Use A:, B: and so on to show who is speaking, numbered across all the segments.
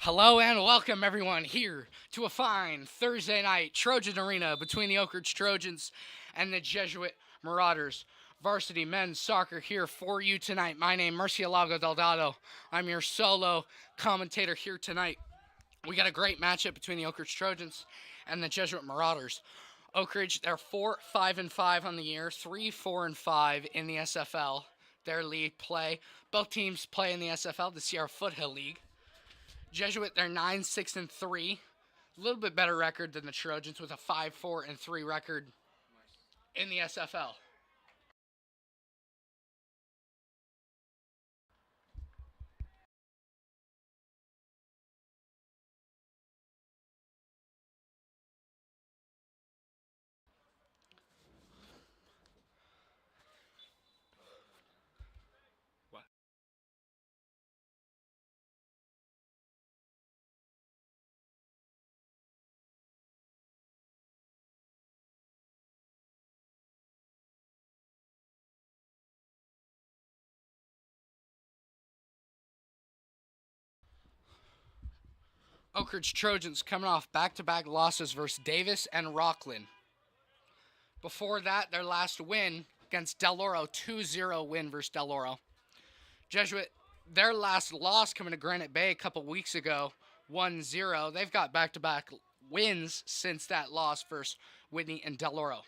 A: Hello and welcome everyone here to a fine Thursday night Trojan Arena between the Oak Ridge Trojans and the Jesuit Marauders. Varsity men's soccer here for you tonight. My name Murcielago Del Dotto. I'm your solo commentator here tonight. We got a great matchup between the Oak Ridge Trojans and the Jesuit Marauders. Oak Ridge, they're 4-5-5 on the year, 3-4-5 in the SFL. Their league play. Both teams play in the SFL, the Sierra Foothill League. Jesuit, they're 9-6-3. A little bit better record than the Trojans with a 5-4-3 record in the SFL. What? Oak Ridge Trojans coming off back-to-back losses versus Davis and Rockland. Before that, their last win against Del Oro, 2-0 win versus Del Oro. Jesuit, their last loss coming to Granite Bay a couple weeks ago, 1-0. They've got back-to-back wins since that loss versus Whitney and Del Oro.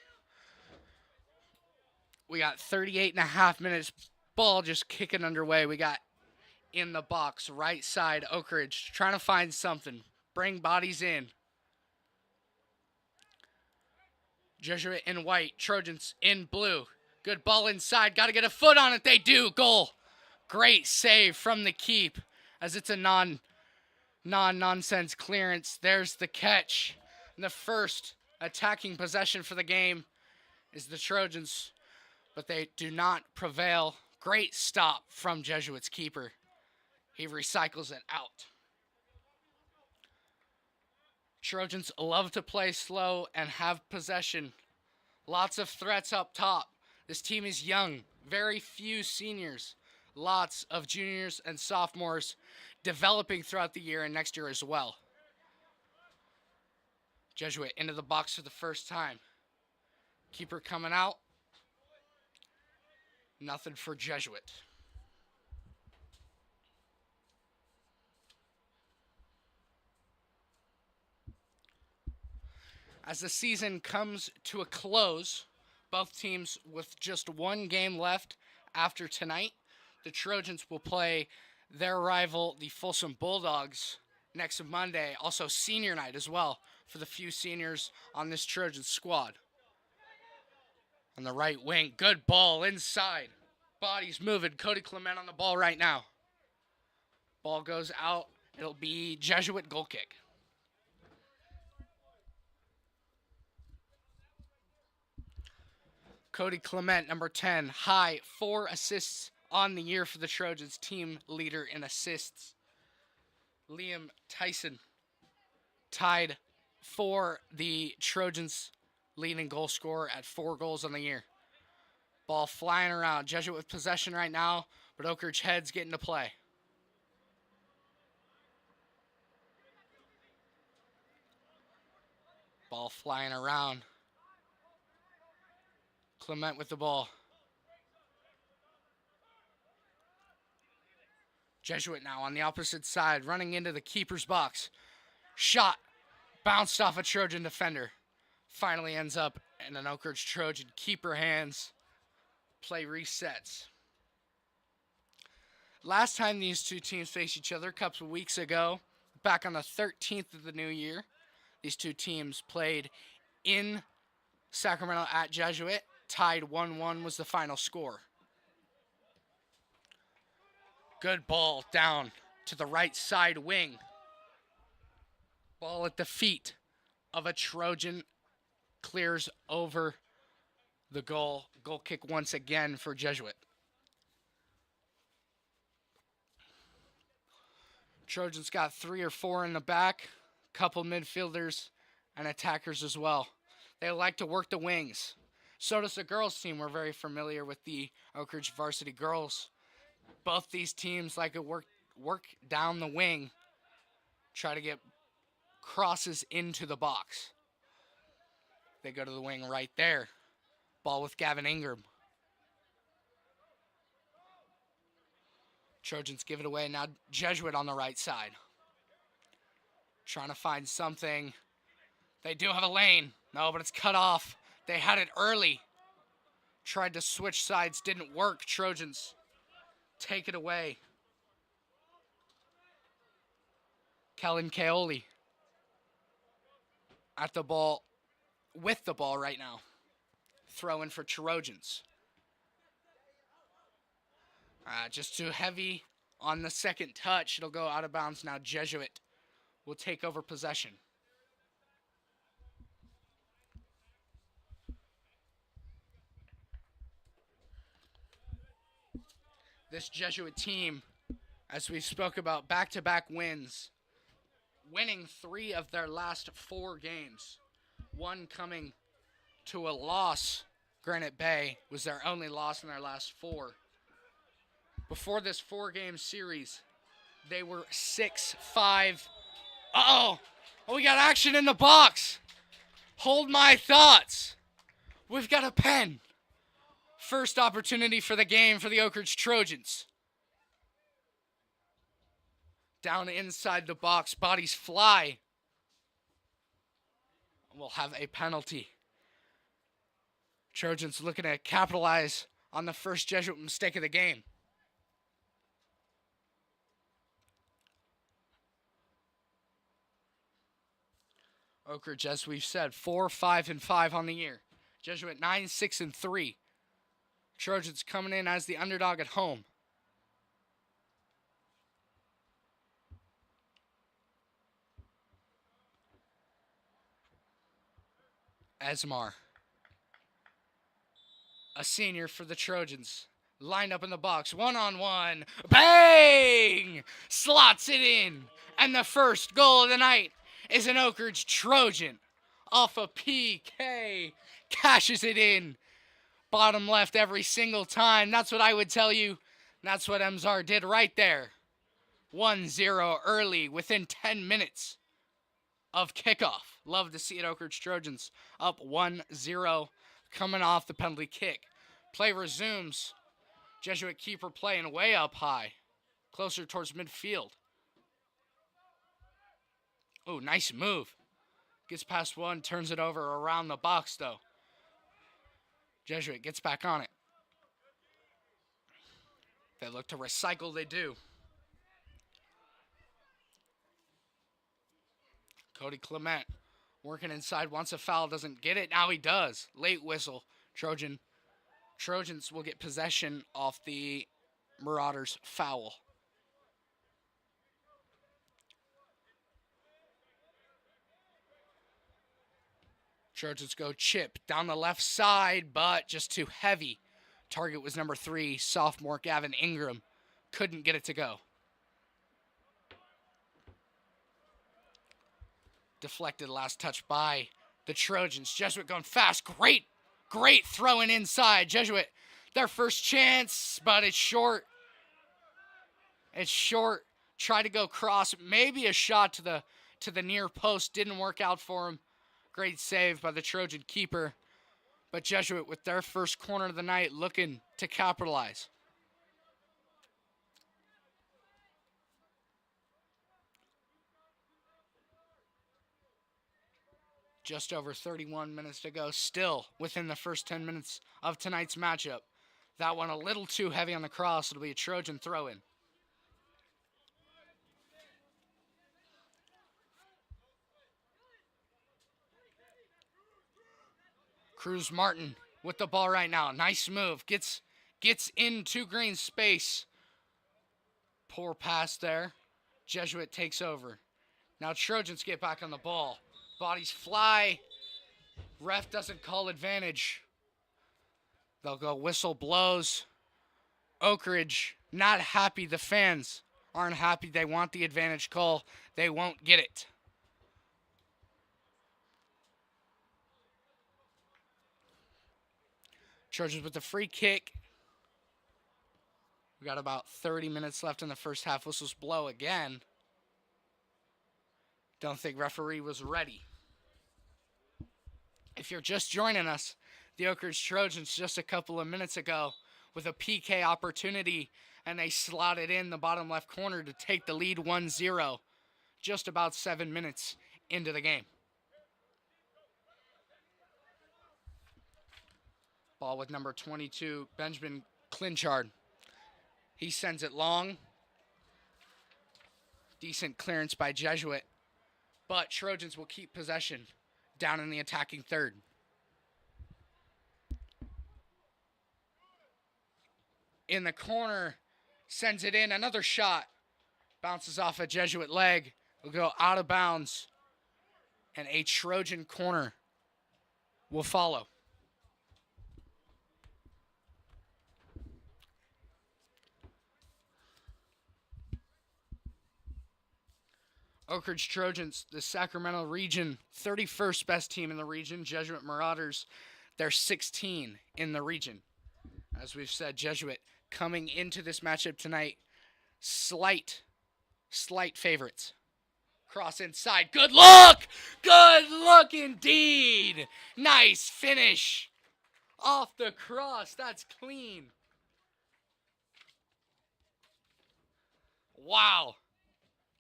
A: We got 38 and a half minutes. Ball just kicking underway. We got in the box, right side, Oak Ridge, trying to find something. Bring bodies in. Jesuit in white, Trojans in blue. Good ball inside. Got to get a foot on it. They do. Goal. Great save from the keep as it's a non-nonsense clearance. There's the catch. And the first attacking possession for the game is the Trojans, but they do not prevail. Great stop from Jesuit's keeper. He recycles it out. Trojans love to play slow and have possession. Lots of threats up top. This team is young. Very few seniors. Lots of juniors and sophomores developing throughout the year and next year as well. Jesuit into the box for the first time. Keeper coming out. Nothing for Jesuit. As the season comes to a close, both teams with just one game left after tonight, the Trojans will play their rival, the Folsom Bulldogs, next Monday. Also senior night as well for the few seniors on this Trojan squad. On the right wing, good ball inside. Bodies moving. Cody Clement on the ball right now. Ball goes out. It'll be Jesuit goal kick. Cody Clement, number 10, high, 4 assists on the year for the Trojans, team leader in assists. Liam Tyson tied for the Trojans' leading goal scorer at 4 goals on the year. Ball flying around. Jesuit with possession right now, but Oak Ridge heads get into play. Ball flying around. Clement with the ball. Jesuit now on the opposite side, running into the keeper's box. Shot. Bounced off a Trojan defender. Finally ends up in an Oak Ridge Trojan keeper hands. Play resets. Last time these two teams faced each other a couple weeks ago, back on the 13th of the new year, these two teams played in Sacramento at Jesuit. Tied 1-1 was the final score. Good ball down to the right side wing. Ball at the feet of a Trojan. Clears over the goal. Goal kick once again for Jesuit. Trojans got 3 or 4 in the back. Couple midfielders and attackers as well. They like to work the wings. So does the girls team. We're very familiar with the Oak Ridge Varsity girls. Both these teams like to work down the wing Try to get crosses into the box. They go to the wing right there. Ball with Gavin Ingram. Trojans give it away. Now Jesuit on the right side. Trying to find something. They do have a lane. No, but it's cut off. They had it early. Tried to switch sides. Didn't work. Trojans take it away. Kellen Kaoli at the ball, with the ball right now. Throwing for Trojans. Just too heavy on the second touch. It'll go out of bounds now. Jesuit will take over possession. This Jesuit team, as we spoke about, back-to-back wins. Winning 3 of their last 4 games. One coming to a loss. Granite Bay was their only loss in their last 4. Before this 4-game series, they were 6-5. Uh-oh! Oh, we got action in the box! Hold my thoughts! We've got a pen. First opportunity for the game for the Oak Ridge Trojans. Down inside the box, bodies fly. We'll have a penalty. Trojans looking to capitalize on the first Jesuit mistake of the game. Oak Ridge, as we've said, 4-5-5 on the year. Jesuit 9-6-3. Trojans coming in as the underdog at home. Esmar, a senior for the Trojans, lined up in the box, one-on-one, bang! Slots it in, and the first goal of the night is an Oak Ridge Trojan off a PK, cashes it in, bottom left every single time. That's what I would tell you. That's what Emzar did right there. 1-0 early within 10 minutes of kickoff. Love to see it. Oak Ridge Trojans up 1-0 coming off the penalty kick. Play resumes. Jesuit keeper playing way up high, closer towards midfield. Oh, nice move. Gets past one, turns it over around the box though. Jesuit gets back on it. They look to recycle, they do. Cody Clement working inside, wants a foul, doesn't get it. Now he does. Late whistle. Trojans will get possession off the Marauders' foul. Trojans go chip down the left side, but just too heavy. Target was number 3, sophomore Gavin Ingram. Couldn't get it to go. Deflected last touch by the Trojans. Jesuit going fast. Great throwing inside. Jesuit, their first chance, but it's short. It's short. Try to go cross. Maybe a shot to the near post. Didn't work out for him. Great save by the Trojan keeper. But Jesuit with their first corner of the night looking to capitalize. Just over 31 minutes to go, still within the first 10 minutes of tonight's matchup. That one a little too heavy on the cross. It'll be a Trojan throw-in. Cruz Martin with the ball right now. Nice move. Gets into green space. Poor pass there. Jesuit takes over. Now Trojans get back on the ball. Bodies fly. Ref doesn't call advantage. They'll go whistle blows. Oak Ridge not happy. The fans aren't happy. They want the advantage call. They won't get it. Trojans with the free kick. We got about 30 minutes left in the first half. Whistles blow again. Don't think referee was ready. If you're just joining us, the Oak Ridge Trojans just a couple of minutes ago with a PK opportunity, and they slotted in the bottom left corner to take the lead 1-0 just about 7 minutes into the game. Ball with number 22, Benjamin Clinchard. He sends it long. Decent clearance by Jesuit, but Trojans will keep possession down in the attacking third. In the corner, sends it in. Another shot. Bounces off a Jesuit leg. Will go out of bounds. And a Trojan corner will follow. Oak Ridge Trojans, the Sacramento region, 31st best team in the region. Jesuit Marauders, they're 16 in the region. As we've said, Jesuit coming into this matchup tonight, slight favorites. Cross inside. Good look! Good look indeed! Nice finish. Off the cross. That's clean. Wow.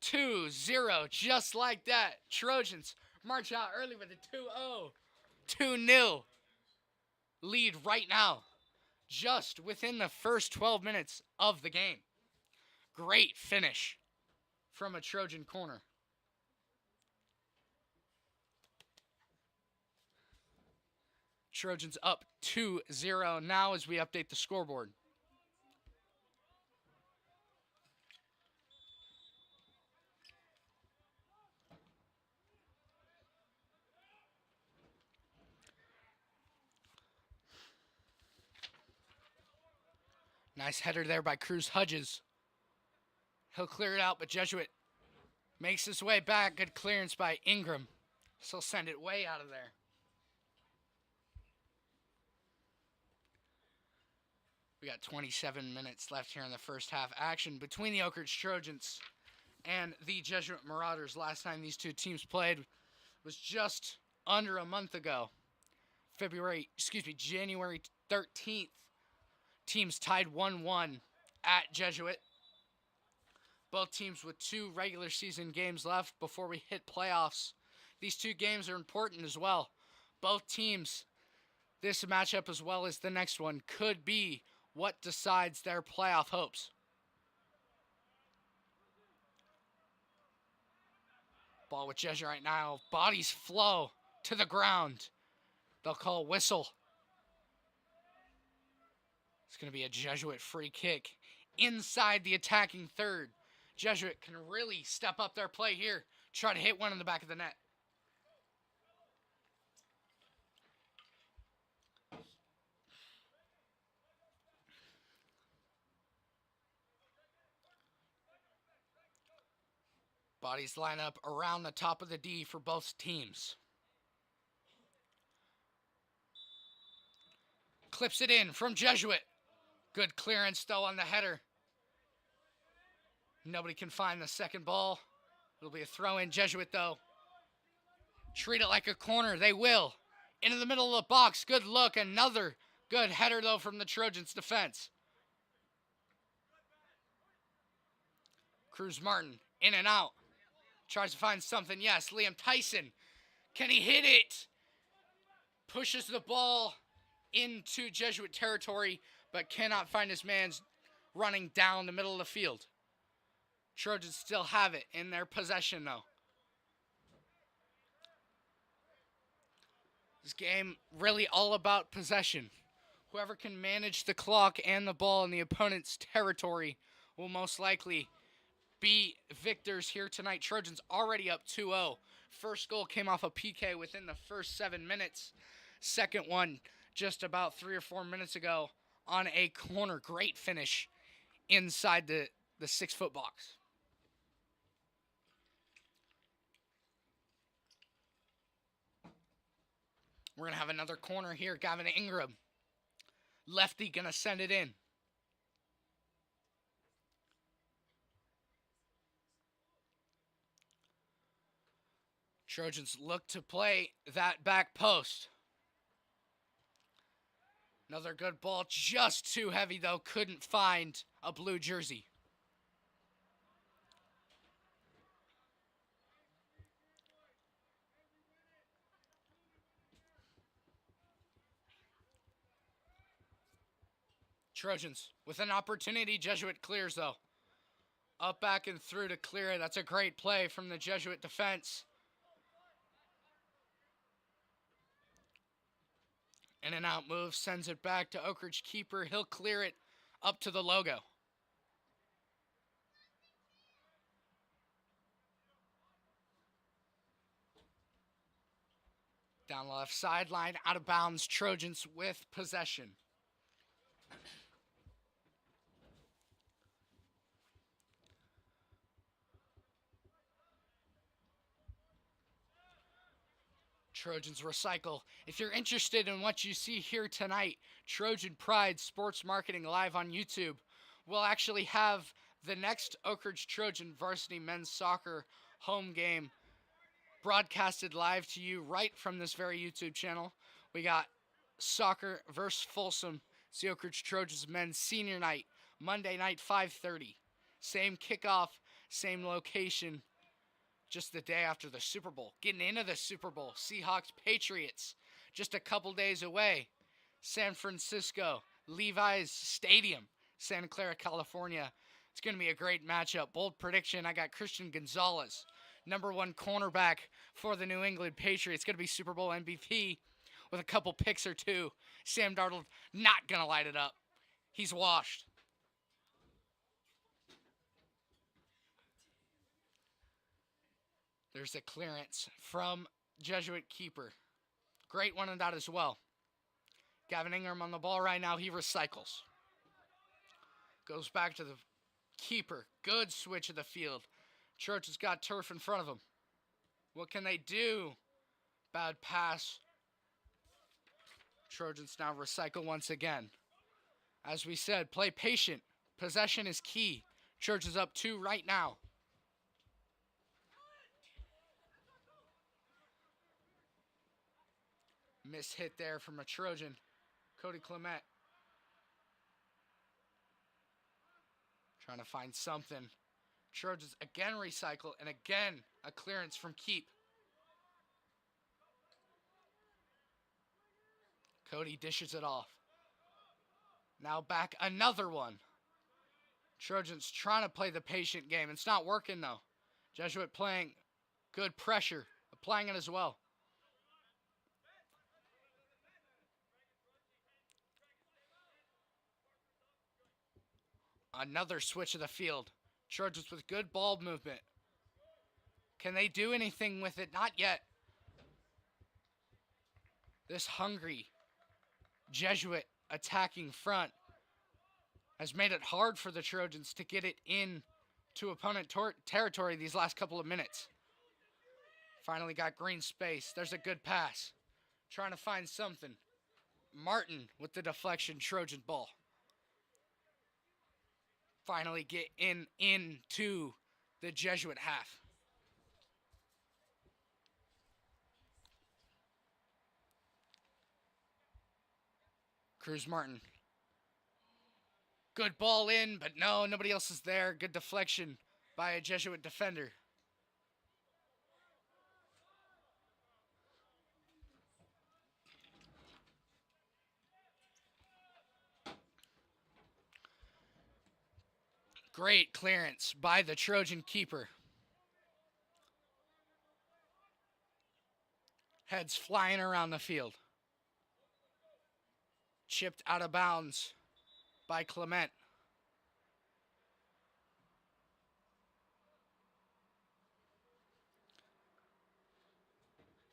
A: 2-0, just like that. Trojans march out early with a 2-0. 2-0 lead right now, just within the first 12 minutes of the game. Great finish from a Trojan corner. Trojans up 2-0 now as we update the scoreboard. Nice header there by Cruz Hudges. He'll clear it out, but Jesuit makes his way back. Good clearance by Ingram. So he'll send it way out of there. We got 27 minutes left here in the first half. Action between the Oak Ridge Trojans and the Jesuit Marauders. Last time these two teams played was just under a month ago. January 13th. Teams tied 1-1 at Jesuit. Both teams with 2 regular season games left before we hit playoffs. These 2 games are important as well. Both teams, this matchup as well as the next one, could be what decides their playoff hopes. Ball with Jesuit right now. Bodies flow to the ground. They'll call a whistle. It's going to be a Jesuit free kick inside the attacking third. Jesuit can really step up their play here. Try to hit one in the back of the net. Bodies line up around the top of the D for both teams. Clips it in from Jesuit. Good clearance, though, on the header. Nobody can find the second ball. It'll be a throw-in. Jesuit, though. Treat it like a corner. They will. Into the middle of the box. Good look. Another good header, though, from the Trojans' defense. Cruz Martin, in and out. Tries to find something. Yes, Liam Tyson. Can he hit it? Pushes the ball into Jesuit territory, but cannot find his man's running down the middle of the field. Trojans still have it in their possession, though. This game really all about possession. Whoever can manage the clock and the ball in the opponent's territory will most likely be victors here tonight. Trojans already up 2-0. First goal came off a PK within the first 7 minutes. Second one just about 3 or 4 minutes ago on a corner. Great finish inside the 6-foot box. We're going to have another corner here. Gavin Ingram. Lefty going to send it in. Trojans look to play that back post. Another good ball, just too heavy though, couldn't find a blue jersey. Trojans with an opportunity, Jesuit clears though. Up, back, and through to clear it. That's a great play from the Jesuit defense. In and out move, sends it back to Oak Ridge keeper. He'll clear it up to the logo. Down the left sideline, out of bounds, Trojans with possession. Trojans recycle. If you're interested in what you see here tonight, Trojan Pride Sports Marketing live on YouTube will actually have the next Oak Ridge Trojan varsity men's soccer home game broadcasted live to you right from this very YouTube channel. We got soccer versus Folsom. It's the Oak Ridge Trojans men's senior night, Monday night, 5:30. Same kickoff, same location. Just the day after the Super Bowl. Getting into the Super Bowl. Seahawks, Patriots. Just a couple days away. San Francisco, Levi's Stadium, Santa Clara, California. It's going to be a great matchup. Bold prediction. I got Christian Gonzalez, #1 cornerback for the New England Patriots. Going to be Super Bowl MVP with a couple picks or two. Sam Darnold not going to light it up. He's washed. There's a clearance from Jesuit keeper. Great one and out as well. Gavin Ingram on the ball right now. He recycles. Goes back to the keeper. Good switch of the field. Church has got turf in front of him. What can they do? Bad pass. Trojans now recycle once again. As we said, play patient. Possession is key. Church is up 2 right now. Miss hit there from a Trojan. Cody Clement. Trying to find something. Trojans again recycle, and again a clearance from Keep. Cody dishes it off. Now back another one. Trojans trying to play the patient game. It's not working though. Jesuit playing good pressure, applying it as well. Another switch of the field. Trojans with good ball movement. Can they do anything with it? Not yet. This hungry Jesuit attacking front has made it hard for the Trojans to get it in to opponent territory these last couple of minutes. Finally got green space. There's a good pass. Trying to find something. Martin with the deflection, Trojan ball. Finally get into the Jesuit half. Cruz Martin. Good ball in, but no, nobody else is there. Good deflection by a Jesuit defender. Great clearance by the Trojan keeper. Heads flying around the field. Chipped out of bounds by Clement.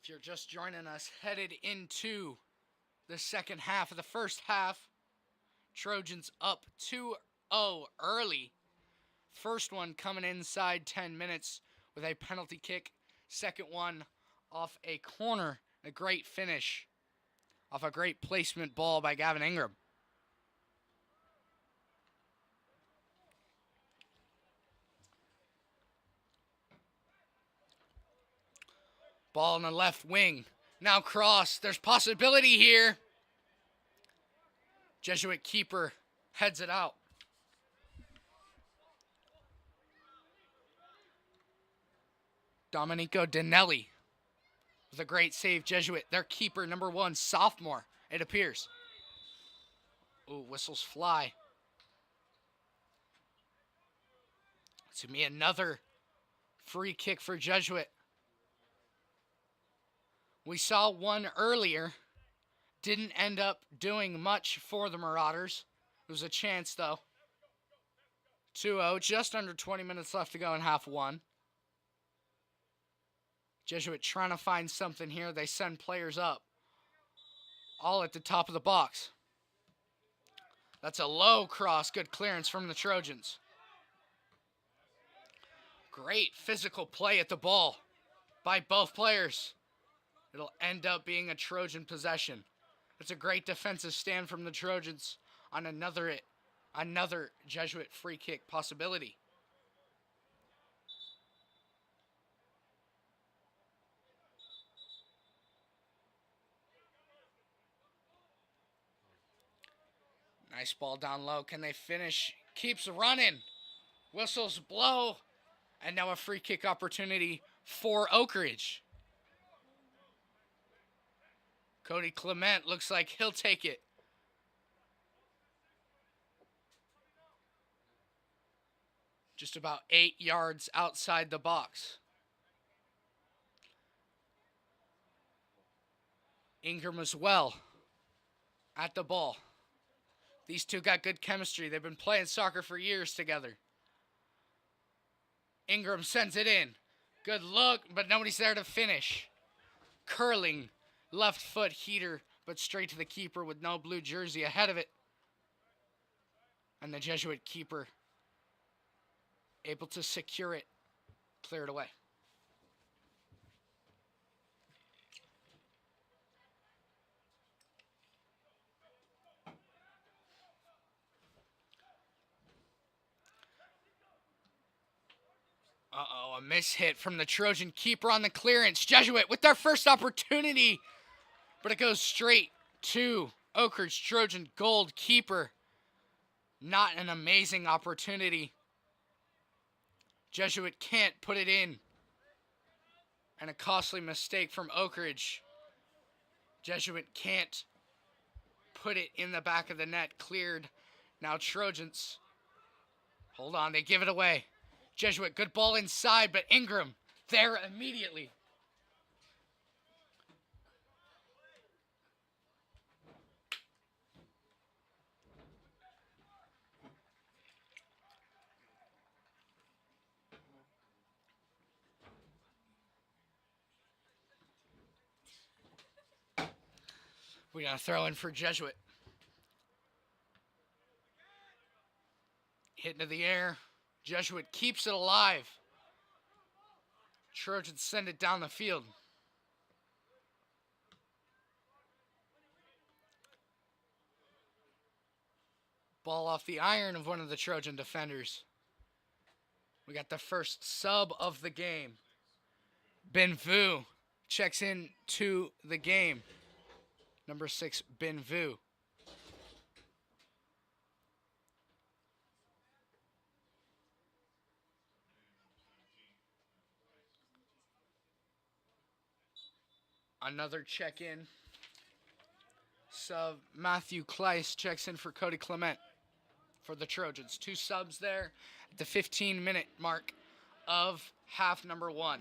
A: If you're just joining us, headed into the second half of the first half. Trojans up 2-0 early. First one coming inside 10 minutes with a penalty kick. Second one off a corner. A great finish off a great placement ball by Gavin Ingram. Ball on the left wing. Now cross. There's possibility here. Jesuit keeper heads it out. Domenico Danelli with a great save. Jesuit, their keeper, number 1, sophomore, it appears. Ooh, whistles fly. It's going to be another free kick for Jesuit. We saw one earlier. Didn't end up doing much for the Marauders. It was a chance, though. 2-0, just under 20 minutes left to go in half one. Jesuit trying to find something here. They send players up. All at the top of the box. That's a low cross. Good clearance from the Trojans. Great physical play at the ball by both players. It'll end up being a Trojan possession. It's a great defensive stand from the Trojans on another Jesuit free kick possibility. Nice ball down low. Can they finish? Keeps running. Whistles blow. And now a free kick opportunity for Oak Ridge. Cody Clement looks like he'll take it. Just about 8 yards outside the box. Ingram as well at the ball. These two got good chemistry. They've been playing soccer for years together. Ingram sends it in. Good look, but nobody's there to finish. Curling left foot heater, but straight to the keeper with no blue jersey ahead of it. And the Jesuit keeper able to secure it, clear it away. Uh-oh, a mishit from the Trojan keeper on the clearance. Jesuit with their first opportunity, but it goes straight to Oak Ridge Trojan gold keeper. Not an amazing opportunity. Jesuit can't put it in. And a costly mistake from Oak Ridge. Jesuit can't put it in the back of the net. Cleared. Now Trojans. Hold on, they give it away. Jesuit, good ball inside, but Ingram there immediately. We got to throw in for Jesuit. Hit into the air. Jesuit keeps it alive. Trojans send it down the field. Ball off the iron of one of the Trojan defenders. We got the first sub of the game. Benvu checks in to the game. Number 6, Benvu. Another check-in. Sub Matthew Kleiss checks in for Cody Clement for the Trojans. 2 subs there at the 15-minute mark of half number 1.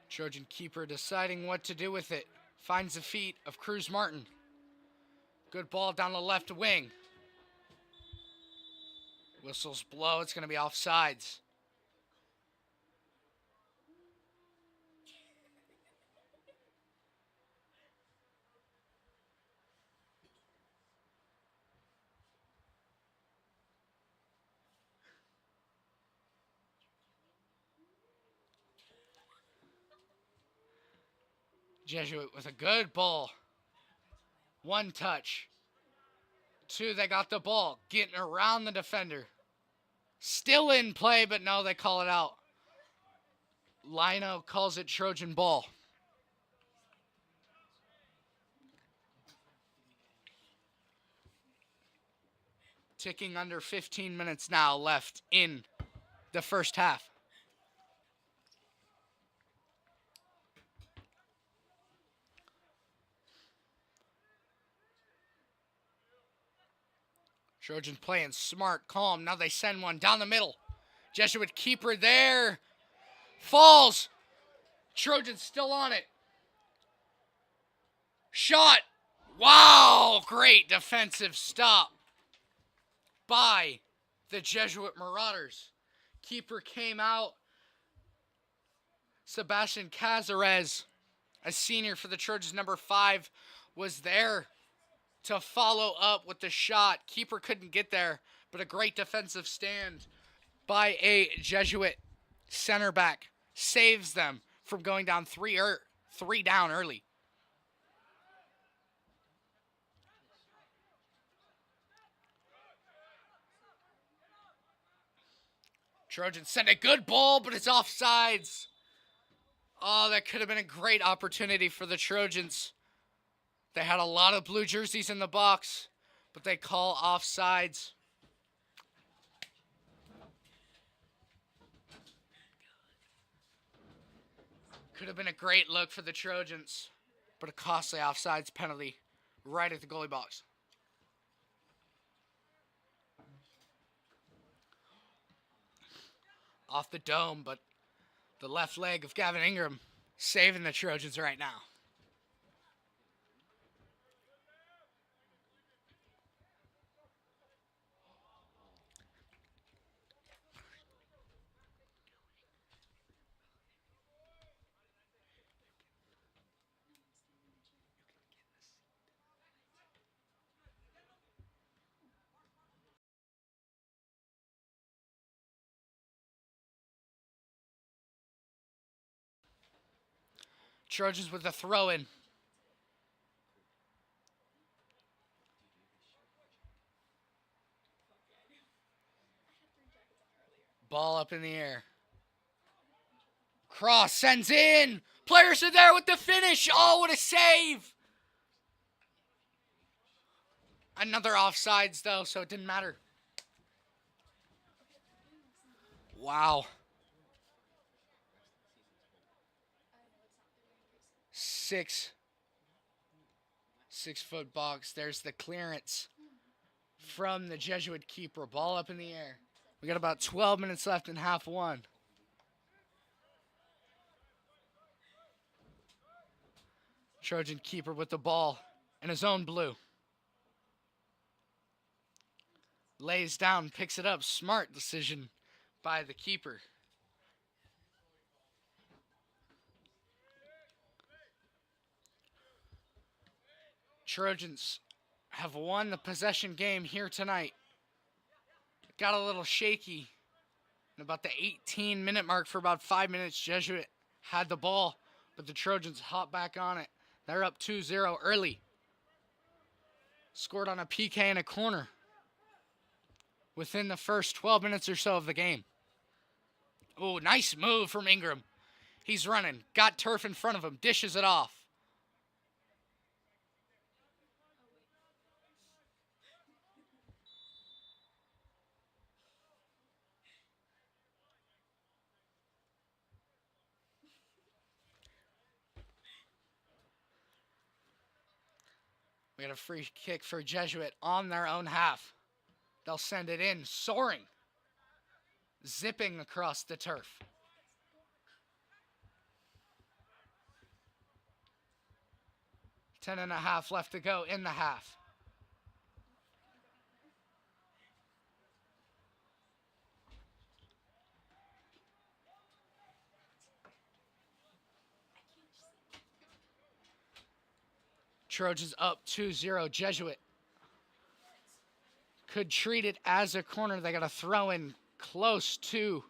A: Trojan keeper deciding what to do with it. Finds the feet of Cruz Martin. Good ball down the left wing. Whistles blow. It's going to be offsides. Jesuit with a good ball One touch. Two, they got the ball. Getting around the defender. Still in play, but no, they call it out. Lino calls it Trojan ball. Ticking under 15 minutes now left in the first half. Trojans playing smart, calm. Now they send one down the middle. Jesuit keeper there. Falls. Trojans still on it. Shot. Wow, great defensive stop by the Jesuit Marauders. Keeper came out. Sebastian Cazares, a senior for the Trojans, number 5, was there to follow up with the shot. Keeper couldn't get there, but a great defensive stand by a Jesuit center back saves them from going down three down early. Trojans send a good ball, but it's offsides. Oh, that could have been a great opportunity for the Trojans. They had a lot of blue jerseys in the box, but they call offsides. Could have been a great look for the Trojans, but a costly offsides penalty right at the goalie box. Off the dome, but the left leg of Gavin Ingram saving the Trojans right now. Trojans with a throw-in. Ball up in the air. Cross sends in. Players are there with the finish. Oh, what a save. Another offsides, though, so it didn't matter. Wow. 6-foot box. There's the clearance from the Jesuit keeper. Ball up in the air. We got about 12 minutes left in half one. Trojan keeper with the ball in his own blue. Lays down, picks it up. Smart decision by the keeper. Trojans have won the possession game here tonight. Got a little shaky. And about the 18-minute mark for about 5 minutes, Jesuit had the ball, but the Trojans hopped back on it. They're up 2-0 early. Scored on a PK in a corner within the first 12 minutes or so of the game. Oh, nice move from Ingram. He's running. Got turf in front of him. Dishes it off. We got a free kick for Jesuit on their own half. They'll send it in, soaring, zipping across the turf. Ten and a half left to go in the half. Trojans up 2-0. Jesuit could treat it as a corner. They got to throw in close to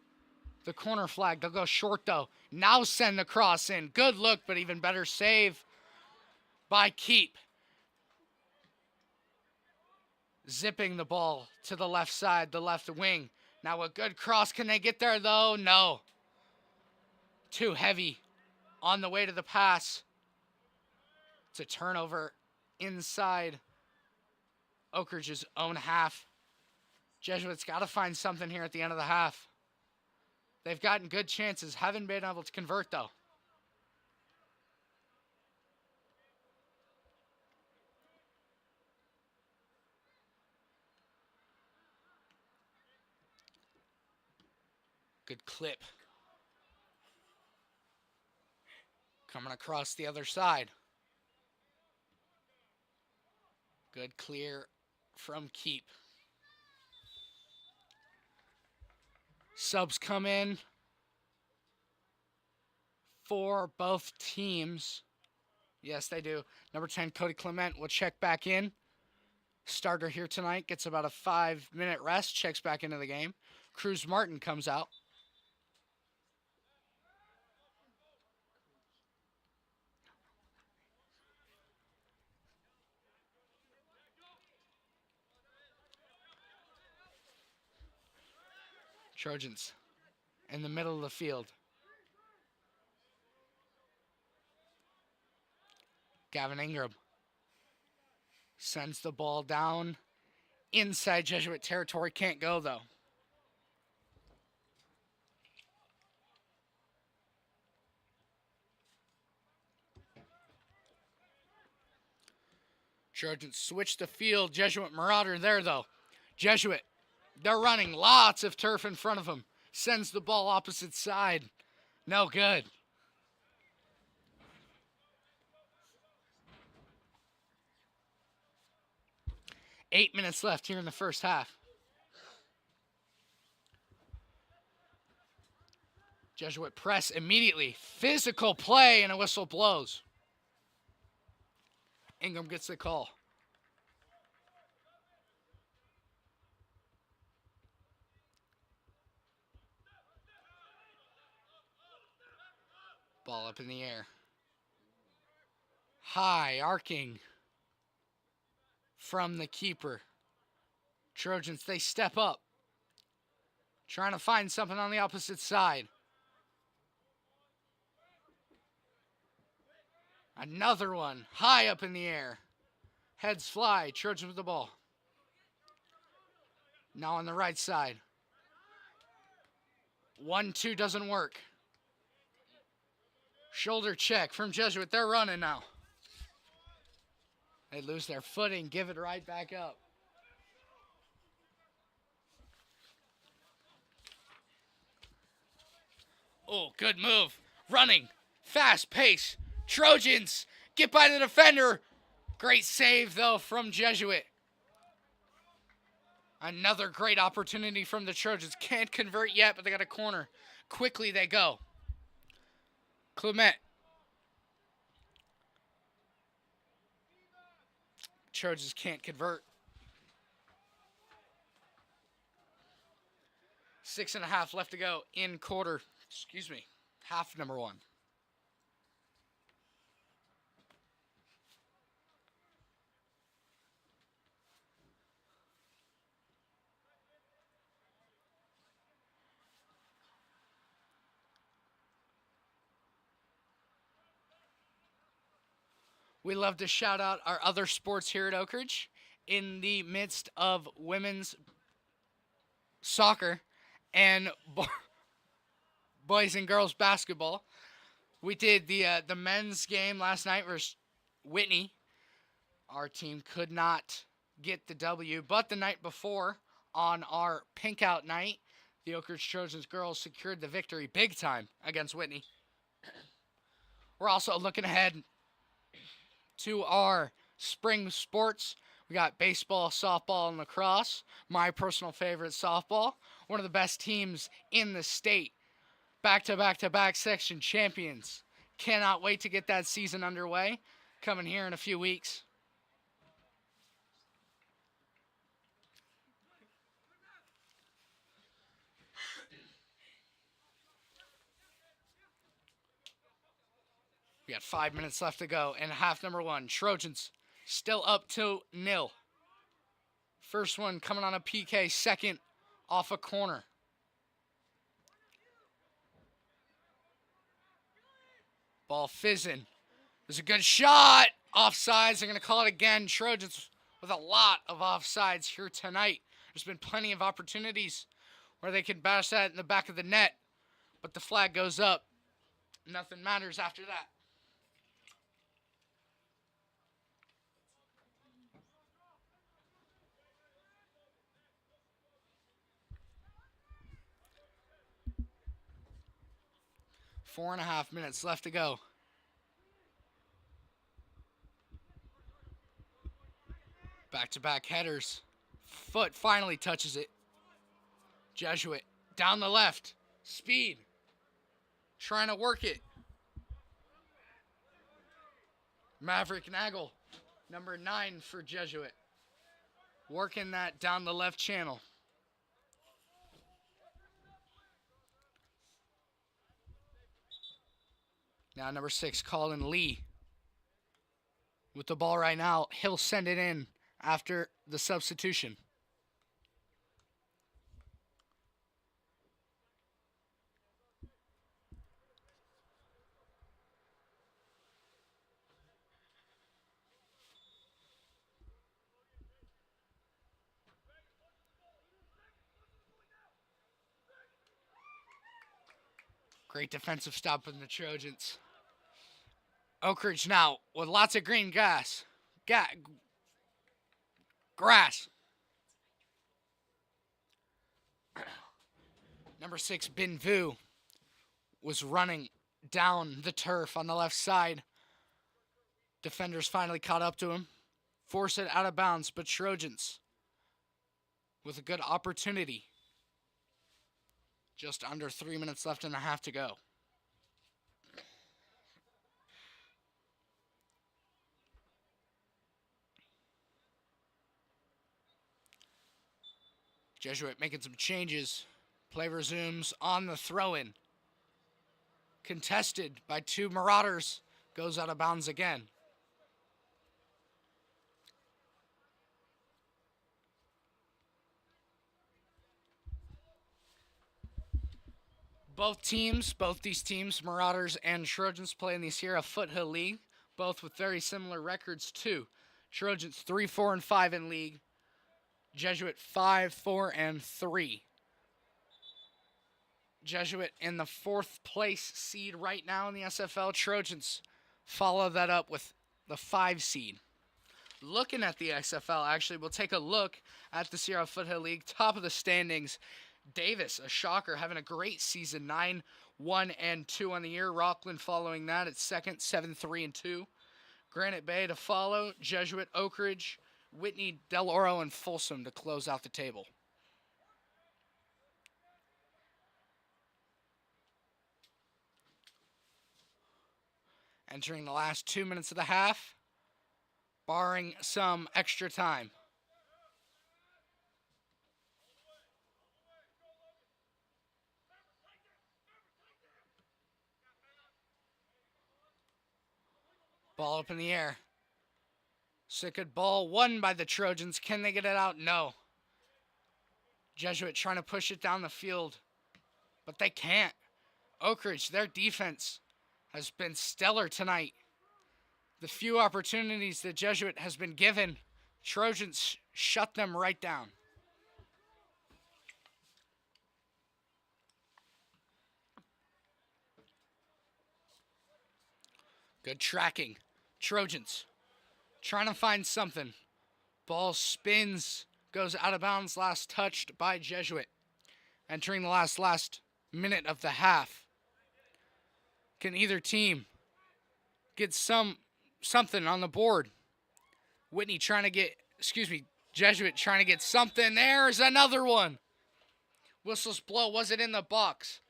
A: the corner flag. They'll go short, though. Now send the cross in. Good look, but even better save by Keep. zipping the ball to the left side, the left wing. Now a good cross. Can they get there, though? No. Too heavy on the way to the pass. It's a turnover inside Oak Ridge's own half. Jesuits got to find something here at the end of the half. They've gotten good chances. Haven't been able to convert, though. Good clip. Coming across the other side. Good clear from Keep. Subs come in for both teams. Yes, they do. Number 10, Cody Clement will check back in. Starter here tonight. Gets about a 5-minute rest. Checks back into the game. Cruz Martin comes out. Trojans in the middle of the field. Gavin Ingram sends the ball down inside Jesuit territory. Can't go, though. Trojans switch the field. Jesuit Marauder there, though. Jesuit, they're running lots of turf in front of them. Sends the ball opposite side. No good. Eight minutes left here in the first half. Jesuit press immediately. Physical play, and a whistle blows. Ingram gets the call. Ball up in the air. High, arcing from the keeper. Trojans, they step up. Trying to find something on the opposite side. Another one, high up in the air. Heads fly, Trojans with the ball. Now on the right side. 1-2 doesn't work. Shoulder check from Jesuit. They're running now. They lose their footing, give it right back up. Oh, good move. Running. Fast pace. Trojans get by the defender. Great save, though, from Jesuit. Another great opportunity from the Trojans. Can't convert yet, but they got a corner. Quickly they go. Clement. Trojans can't convert. 6.5 left to go in half number one. We love to shout out our other sports here at Oak Ridge. In the midst of women's soccer and boys and girls basketball, we did the men's game last night versus Whitney. Our team could not get the W, but the night before, on our pink out night, the Oak Ridge Trojans girls secured the victory big time against Whitney. We're also looking ahead to our spring sports. We got baseball, softball, and lacrosse. My personal favorite, softball. One of the best teams in the state. Back-to-back-to-back section champions. Cannot wait to get that season underway. Coming here in a few weeks. We got 5 minutes left to go in half number one. Trojans still up 2-0. First one coming on a PK, second off a corner. Ball fizzing. There's a good shot. Offsides. They're going to call it again. Trojans with a lot of offsides here tonight. There's been plenty of opportunities where they can bash that in the back of the net, but the flag goes up. Nothing matters after that. Four and a half minutes left to go. Back-to-back headers. Foot finally touches it. Jesuit down the left. Speed. Trying to work it. Maverick Nagel, number 9 for Jesuit. Working that down the left channel. Now number 6, Colin Lee. With the ball right now, he'll send it in after the substitution. Great defensive stop from the Trojans. Oak Ridge now with lots of green grass. Number 6, Bin Vu, was running down the turf on the left side. Defenders finally caught up to him. Force it out of bounds, but Trojans with a good opportunity. Just under 3 minutes left and a half to go. Jesuit making some changes. Play resumes on the throw-in. Contested by 2 Marauders. Goes out of bounds again. Both these teams, Marauders and Trojans, play in the Sierra Foothill League, both with very similar records too. Trojans 3-4-5 in league. Jesuit 5-4-3. Jesuit in the 4th place seed right now in the SFL. Trojans follow that up with the 5 seed. Looking at the XFL, actually, we'll take a look at the Sierra Foothill League. Top of the standings, Davis, a shocker, having a great season, 9-1-2 on the year. Rockland following that at second, 7-3-2. Granite Bay to follow. Jesuit, Oak Ridge, Whitney, Del Oro, and Folsom to close out the table. Entering the last 2 minutes of the half, barring some extra time. Ball up in the air. Sicked ball won by the Trojans. Can they get it out? No. Jesuit trying to push it down the field, but they can't. Oak Ridge, their defense has been stellar tonight. The few opportunities that Jesuit has been given, Trojans shut them right down. Good tracking. Trojans trying to find something. Ball spins, goes out of bounds, last touched by Jesuit. Entering the last minute of the half. Can either team get something on the board? Jesuit trying to get something. There's another one. Whistles blow. Was it in the box?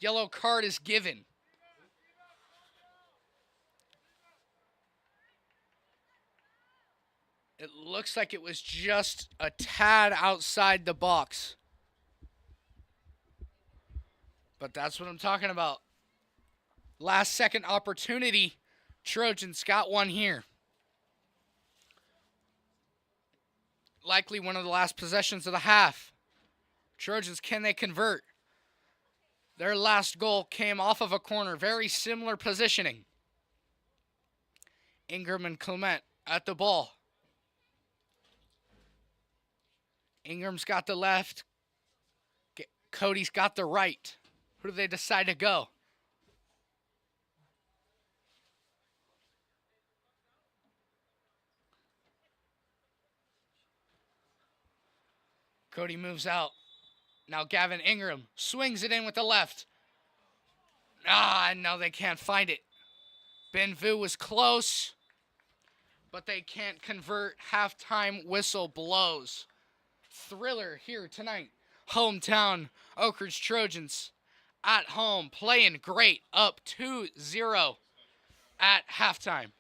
A: Yellow card is given. It looks like it was just a tad outside the box. But that's what I'm talking about. Last second opportunity. Trojans got one here. Likely one of the last possessions of the half. Trojans, can they convert? Their last goal came off of a corner. Very similar positioning. Ingram and Clement at the ball. Ingram's got the left. Cody's got the right. Who do they decide to go? Cody moves out. Now Gavin Ingram swings it in with the left. No, they can't find it. Benvu was close, but they can't convert. Halftime whistle blows. Thriller here tonight. Hometown Oak Ridge Trojans at home playing great, up 2-0 at halftime.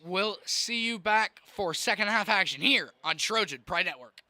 A: We'll see you back for second half action here on Trojan Pride Network.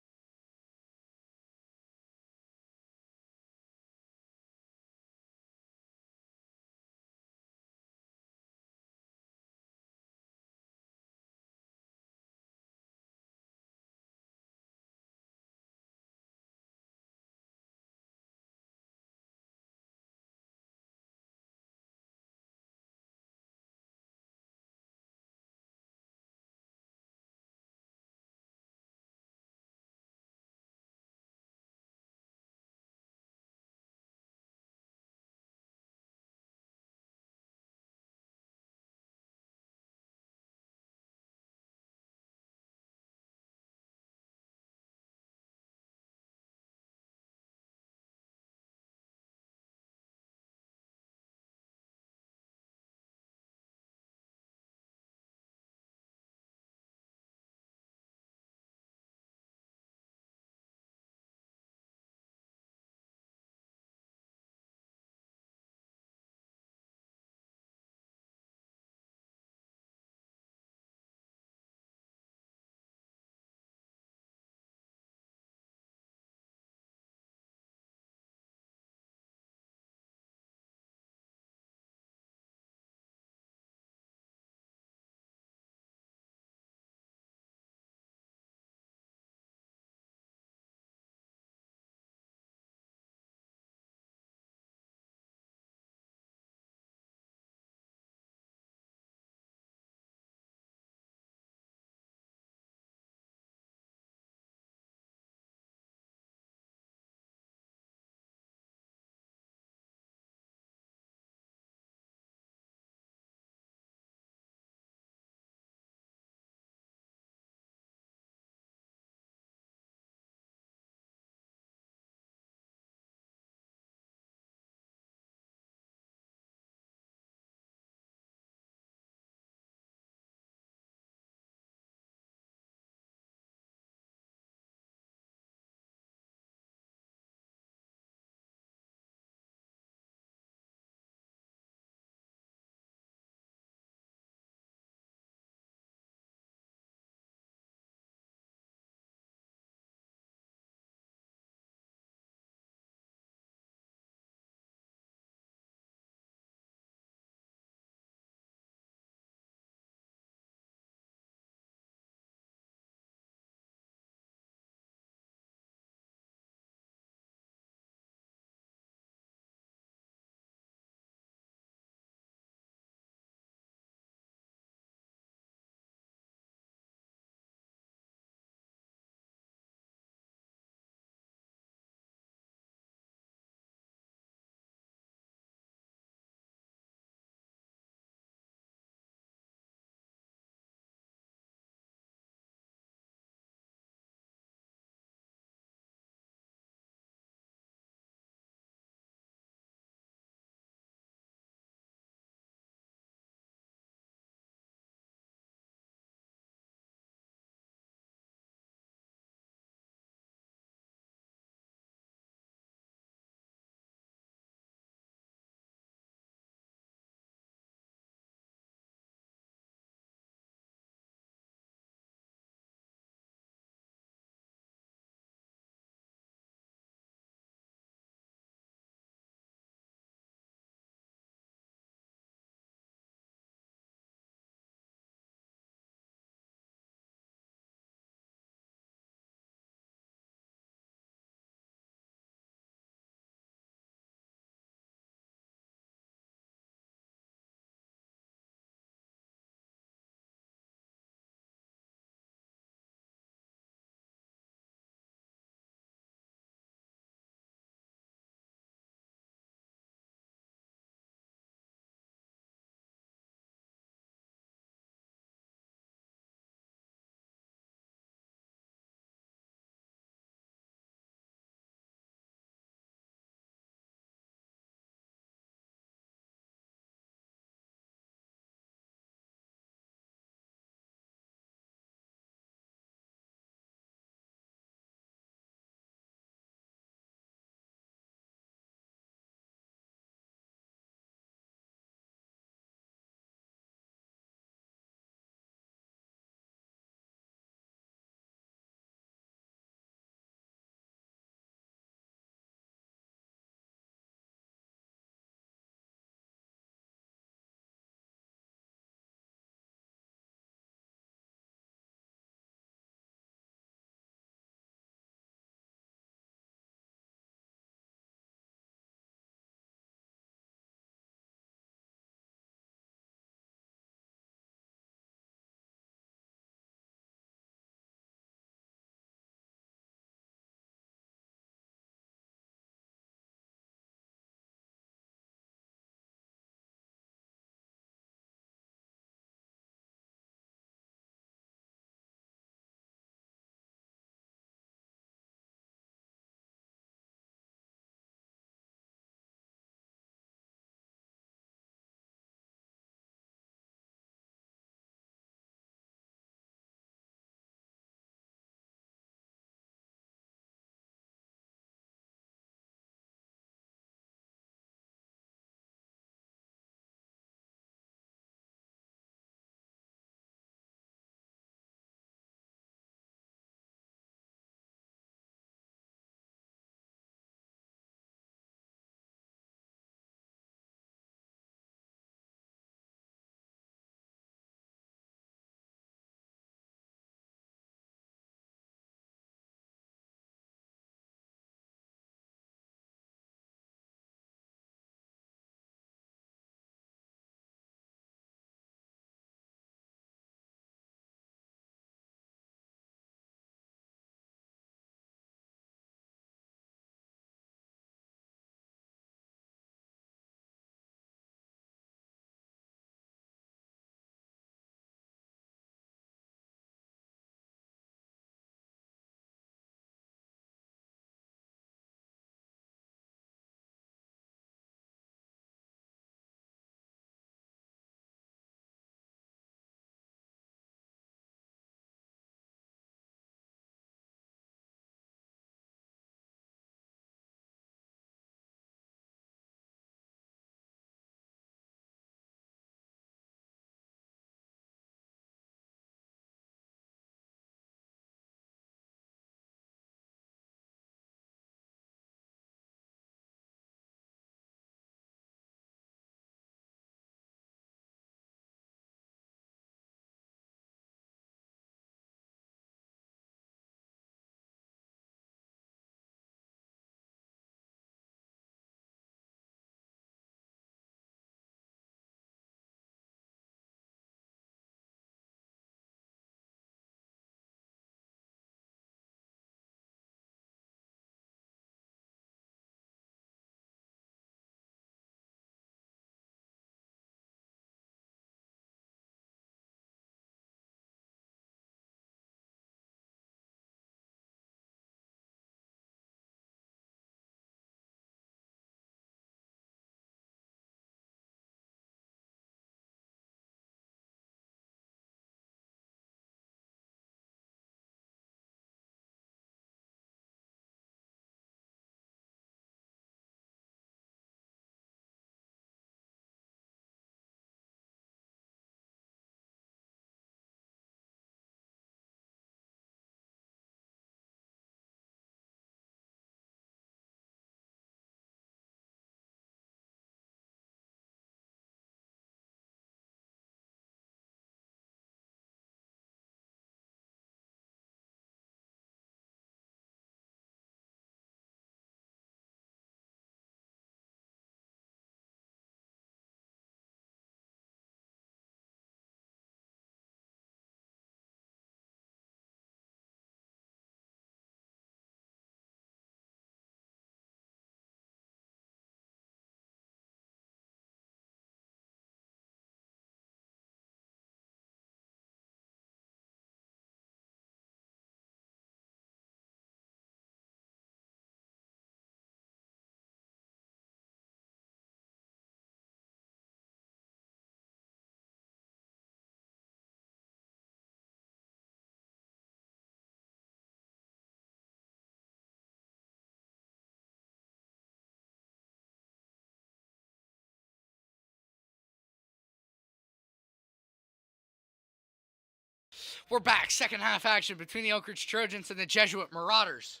A: We're back. Second half action between the Oak Ridge Trojans and the Jesuit Marauders.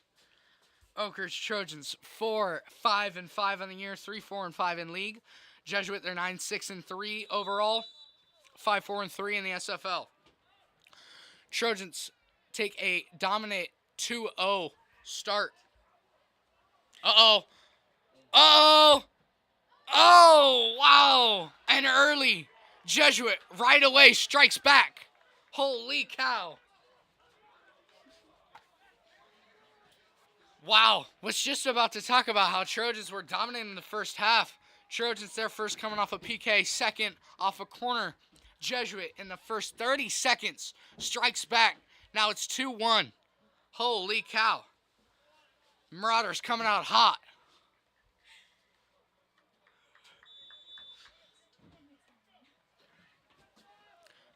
A: Oak Ridge Trojans 4-5-5 on the year, 3-4-5 in league. Jesuit they're 9-6-3 overall, 5-4-3 in the SFL. Trojans take a dominant 2-0 start. Uh-oh. Uh-oh. Oh, wow. And early. Jesuit right away strikes back. Holy cow. Wow. Was just about to talk about how Trojans were dominant in the first half. Trojans there first coming off a PK, second off a corner. Jesuit in the first 30 seconds strikes back. Now it's 2-1. Holy cow. Marauders coming out hot.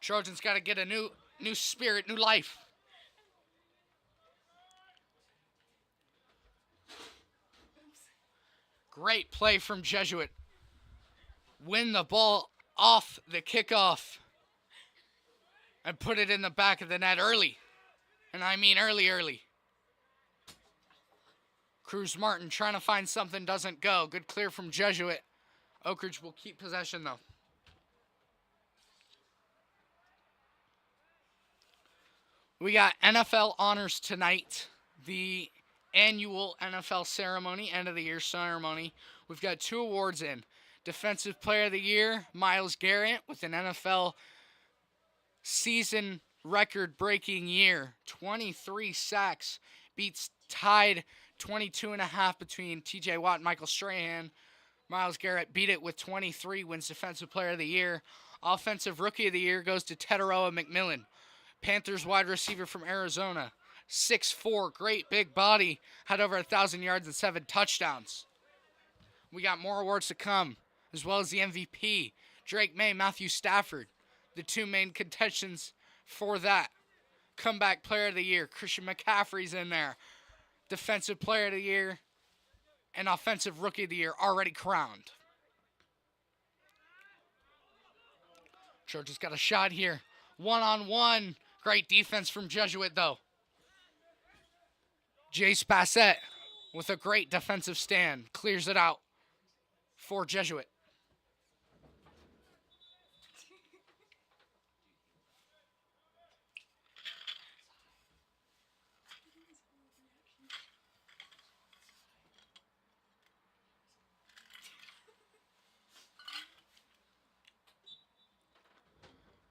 A: Trojans got to get a new spirit, new life. Great play from Jesuit. Win the ball off the kickoff and put it in the back of the net early. And I mean early. Cruz Martin trying to find something, doesn't go. Good clear from Jesuit. Oak Ridge will keep possession though. We got NFL honors tonight. The annual NFL ceremony, end of the year ceremony. We've got 2 awards in. Defensive Player of the Year, Myles Garrett with an NFL season record-breaking year. 23 sacks, tied 22.5 between TJ Watt and Michael Strahan. Myles Garrett beat it with 23, wins Defensive Player of the Year. Offensive Rookie of the Year goes to Teteroa McMillan. Panthers wide receiver from Arizona. 6'4", great big body, had over 1,000 yards and 7 touchdowns. We got more awards to come, as well as the MVP, Drake May, Matthew Stafford, the 2 main contentions for that. Comeback Player of the Year, Christian McCaffrey's in there. Defensive Player of the Year and Offensive Rookie of the Year already crowned. Trojans got a shot here. 1-on-1. Great defense from Jesuit, though. Jace Bassett with a great defensive stand. Clears it out for Jesuit.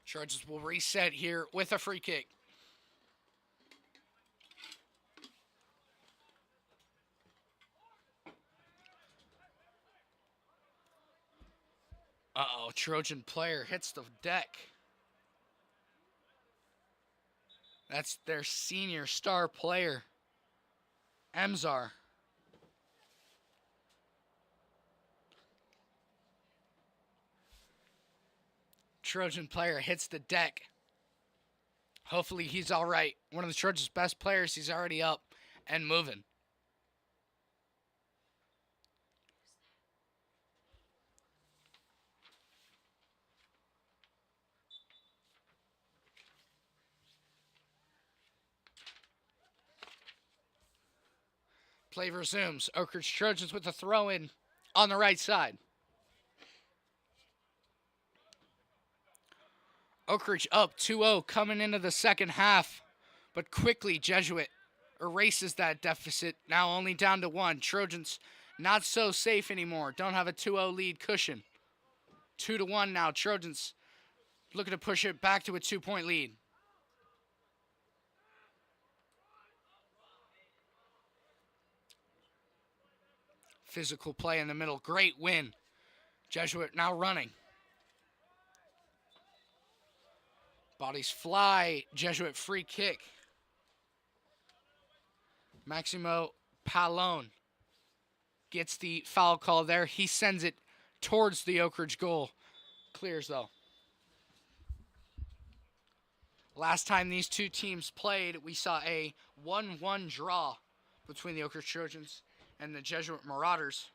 A: Trojans will reset here with a free kick. Uh-oh, Trojan player hits the deck. That's their senior star player, Emzar. Trojan player hits the deck. Hopefully he's all right. One of the Trojans' best players. He's already up and moving. Play resumes. Oak Ridge Trojans with a throw-in on the right side. Oak Ridge up 2-0 coming into the second half. But quickly, Jesuit erases that deficit. Now only down to 1. Trojans not so safe anymore. Don't have a 2-0 lead cushion. 2-1 now. Trojans looking to push it back to a 2-point lead. Physical play in the middle. Great win. Jesuit now running. Bodies fly. Jesuit free kick. Maximo Palone gets the foul call there. He sends it towards the Oak Ridge goal. Clears though. Last time these two teams played, we saw a 1-1 draw between the Oak Ridge Trojans and the Jesuit Marauders.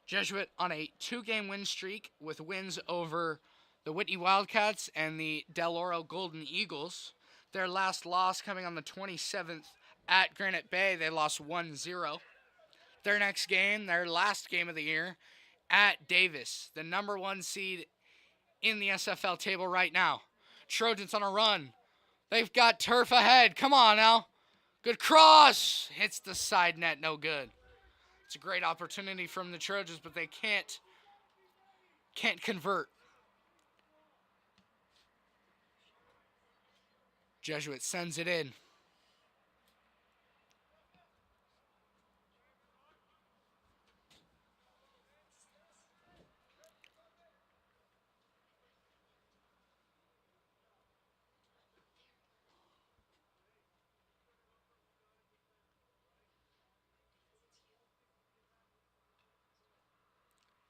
A: Jesuit on a 2-game win streak with wins over The Whitney Wildcats and the Del Oro Golden Eagles. Their last loss coming on the 27th at Granite Bay. They lost 1-0. Their next game, their last game of the year, at Davis, the number 1 seed in the SFL table right now. Trojans on a run. They've got turf ahead. Come on now. Good cross. Hits the side net. No good. It's a great opportunity from the Trojans, but they can't convert. Jesuit sends it in.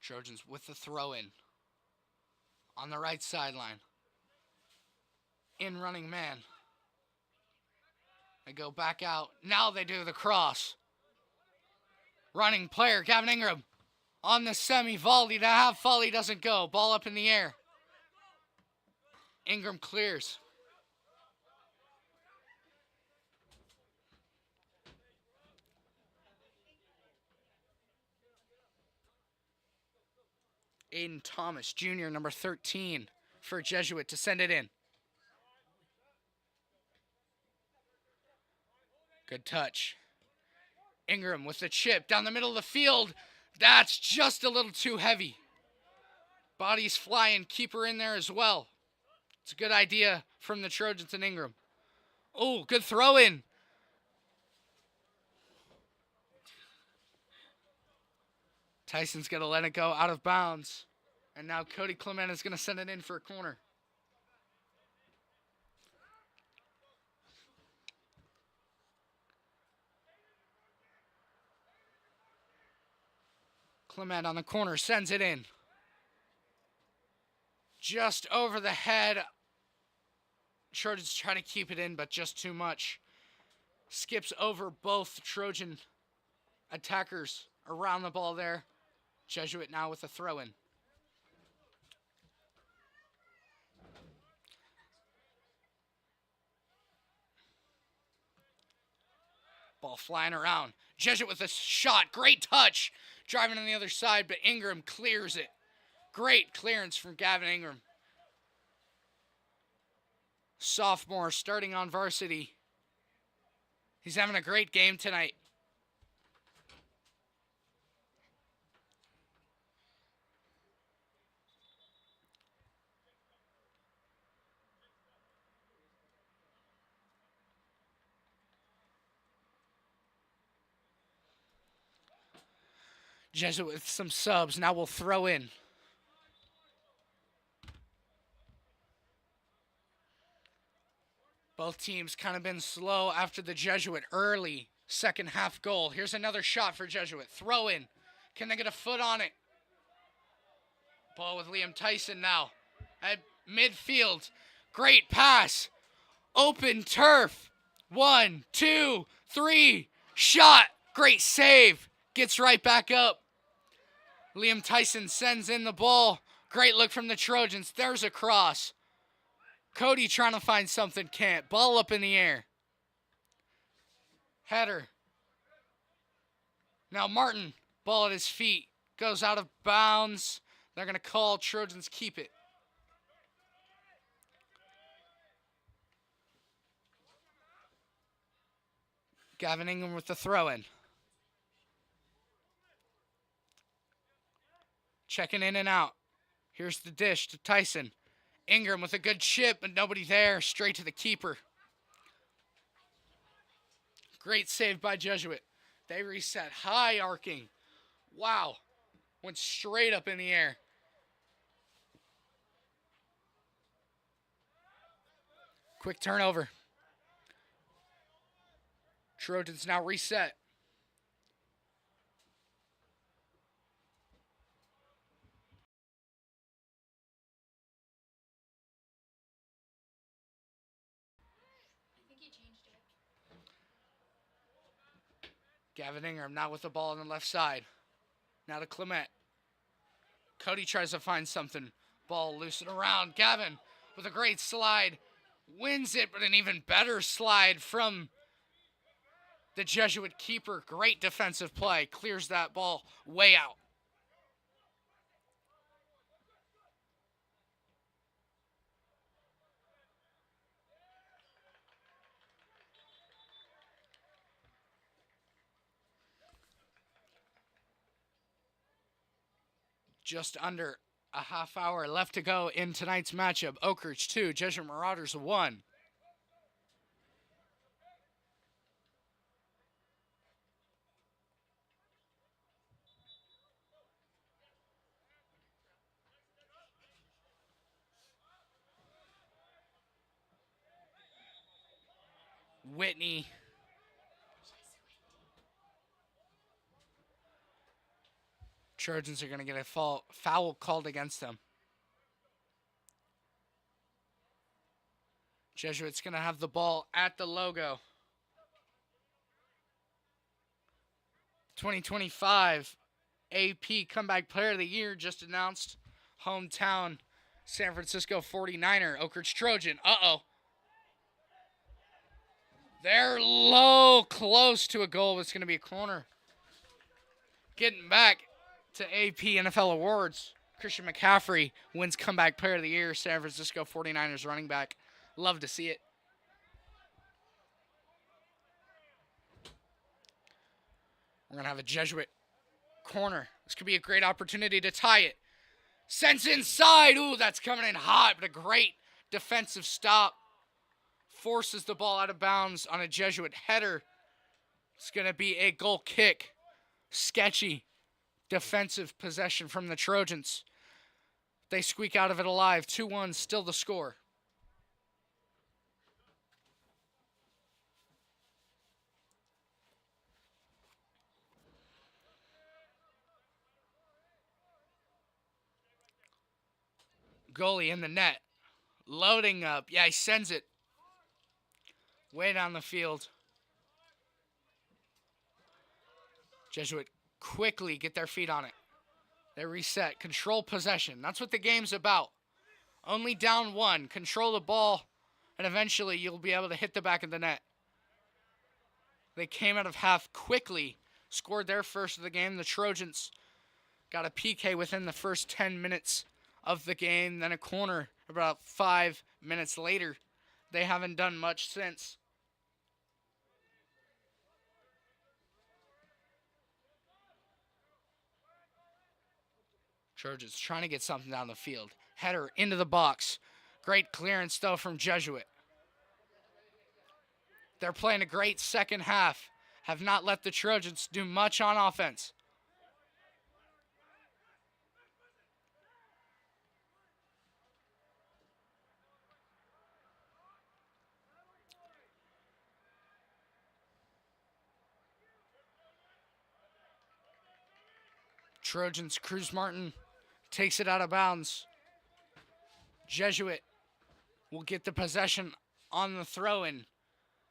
A: Trojans with the throw in. On the right sideline. In running man. They go back out. Now they do the cross. Running player, Gavin Ingram. On the semi-volley to half volley doesn't go. Ball up in the air. Ingram clears. Aiden Thomas, Jr., number 13, for Jesuit to send it in. Good touch. Ingram with the chip down the middle of the field. That's just a little too heavy. Bodies flying, keeper in there as well. It's a good idea from the Trojans and Ingram. Oh, good throw in. Tyson's going to let it go out of bounds. And now Cody Clement is going to send it in for a corner. Clement on the corner sends it in. Just over the head. Trojans try to keep it in, but just too much. Skips over both Trojan attackers around the ball there. Jesuit now with a throw-in. Ball flying around. Jesuit with a shot. Great touch. Driving on the other side, but Ingram clears it. Great clearance from Gavin Ingram. Sophomore starting on varsity. He's having a great game tonight. Jesuit with some subs. Now we'll throw in. Both teams kind of been slow after the Jesuit early second half goal. Here's another shot for Jesuit. Throw in. Can they get a foot on it? Ball with Liam Tyson now. At midfield. Great pass. Open turf. 1, 2, 3. Shot. Great save. Gets right back up. Liam Tyson sends in the ball. Great look from the Trojans. There's a cross. Cody trying to find something, can't. Ball up in the air. Header. Now Martin, ball at his feet. Goes out of bounds. They're going to call Trojans keep it. Gavin Ingram with the throw-in. Checking in and out. Here's the dish to Tyson. Ingram with a good chip, but nobody there. Straight to the keeper. Great save by Jesuit. They reset. High arcing. Wow. Went straight up in the air. Quick turnover. Trojans now reset. Gavin Ingram now with the ball on the left side. Now to Clement. Cody tries to find something. Ball loosing around. Gavin with a great slide. Wins it, but an even better slide from the Jesuit keeper. Great defensive play. Clears that ball way out. Just under a half hour left to go in tonight's matchup. Oak Ridge 2, Jesuit Marauders 1. Whitney. Trojans are going to get a foul called against them. Jesuits going to have the ball at the logo. 2025 AP Comeback Player of the Year just announced. Hometown San Francisco 49er, Oak Ridge Trojan. Uh-oh. They're low, close to a goal. It's going to be a corner. Getting back to AP NFL Awards. Christian McCaffrey wins Comeback Player of the Year, San Francisco 49ers running back. Love to see it. We're going to have a Jesuit corner. This could be a great opportunity to tie it. Sends inside. Ooh, that's coming in hot, but a great defensive stop. Forces the ball out of bounds on a Jesuit header. It's going to be a goal kick. Sketchy defensive possession from the Trojans. They squeak out of it alive. 2-1, still the score. Goalie in the net. Loading up. Yeah, he sends it way down the field. Jesuit quickly get their feet on it. They reset. Control possession. That's what the game's about. Only down one. Control the ball, and eventually you'll be able to hit the back of the net. They came out of half quickly. Scored their first of the game. The Trojans got a PK within the first 10 minutes of the game. Then a corner about 5 minutes later. They haven't done much since. Trojans trying to get something down the field. Header into the box. Great clearance, though, from Jesuit. They're playing a great second half. Have not let the Trojans do much on offense. Trojans, Cruz Martin takes it out of bounds. Jesuit will get the possession on the throw-in.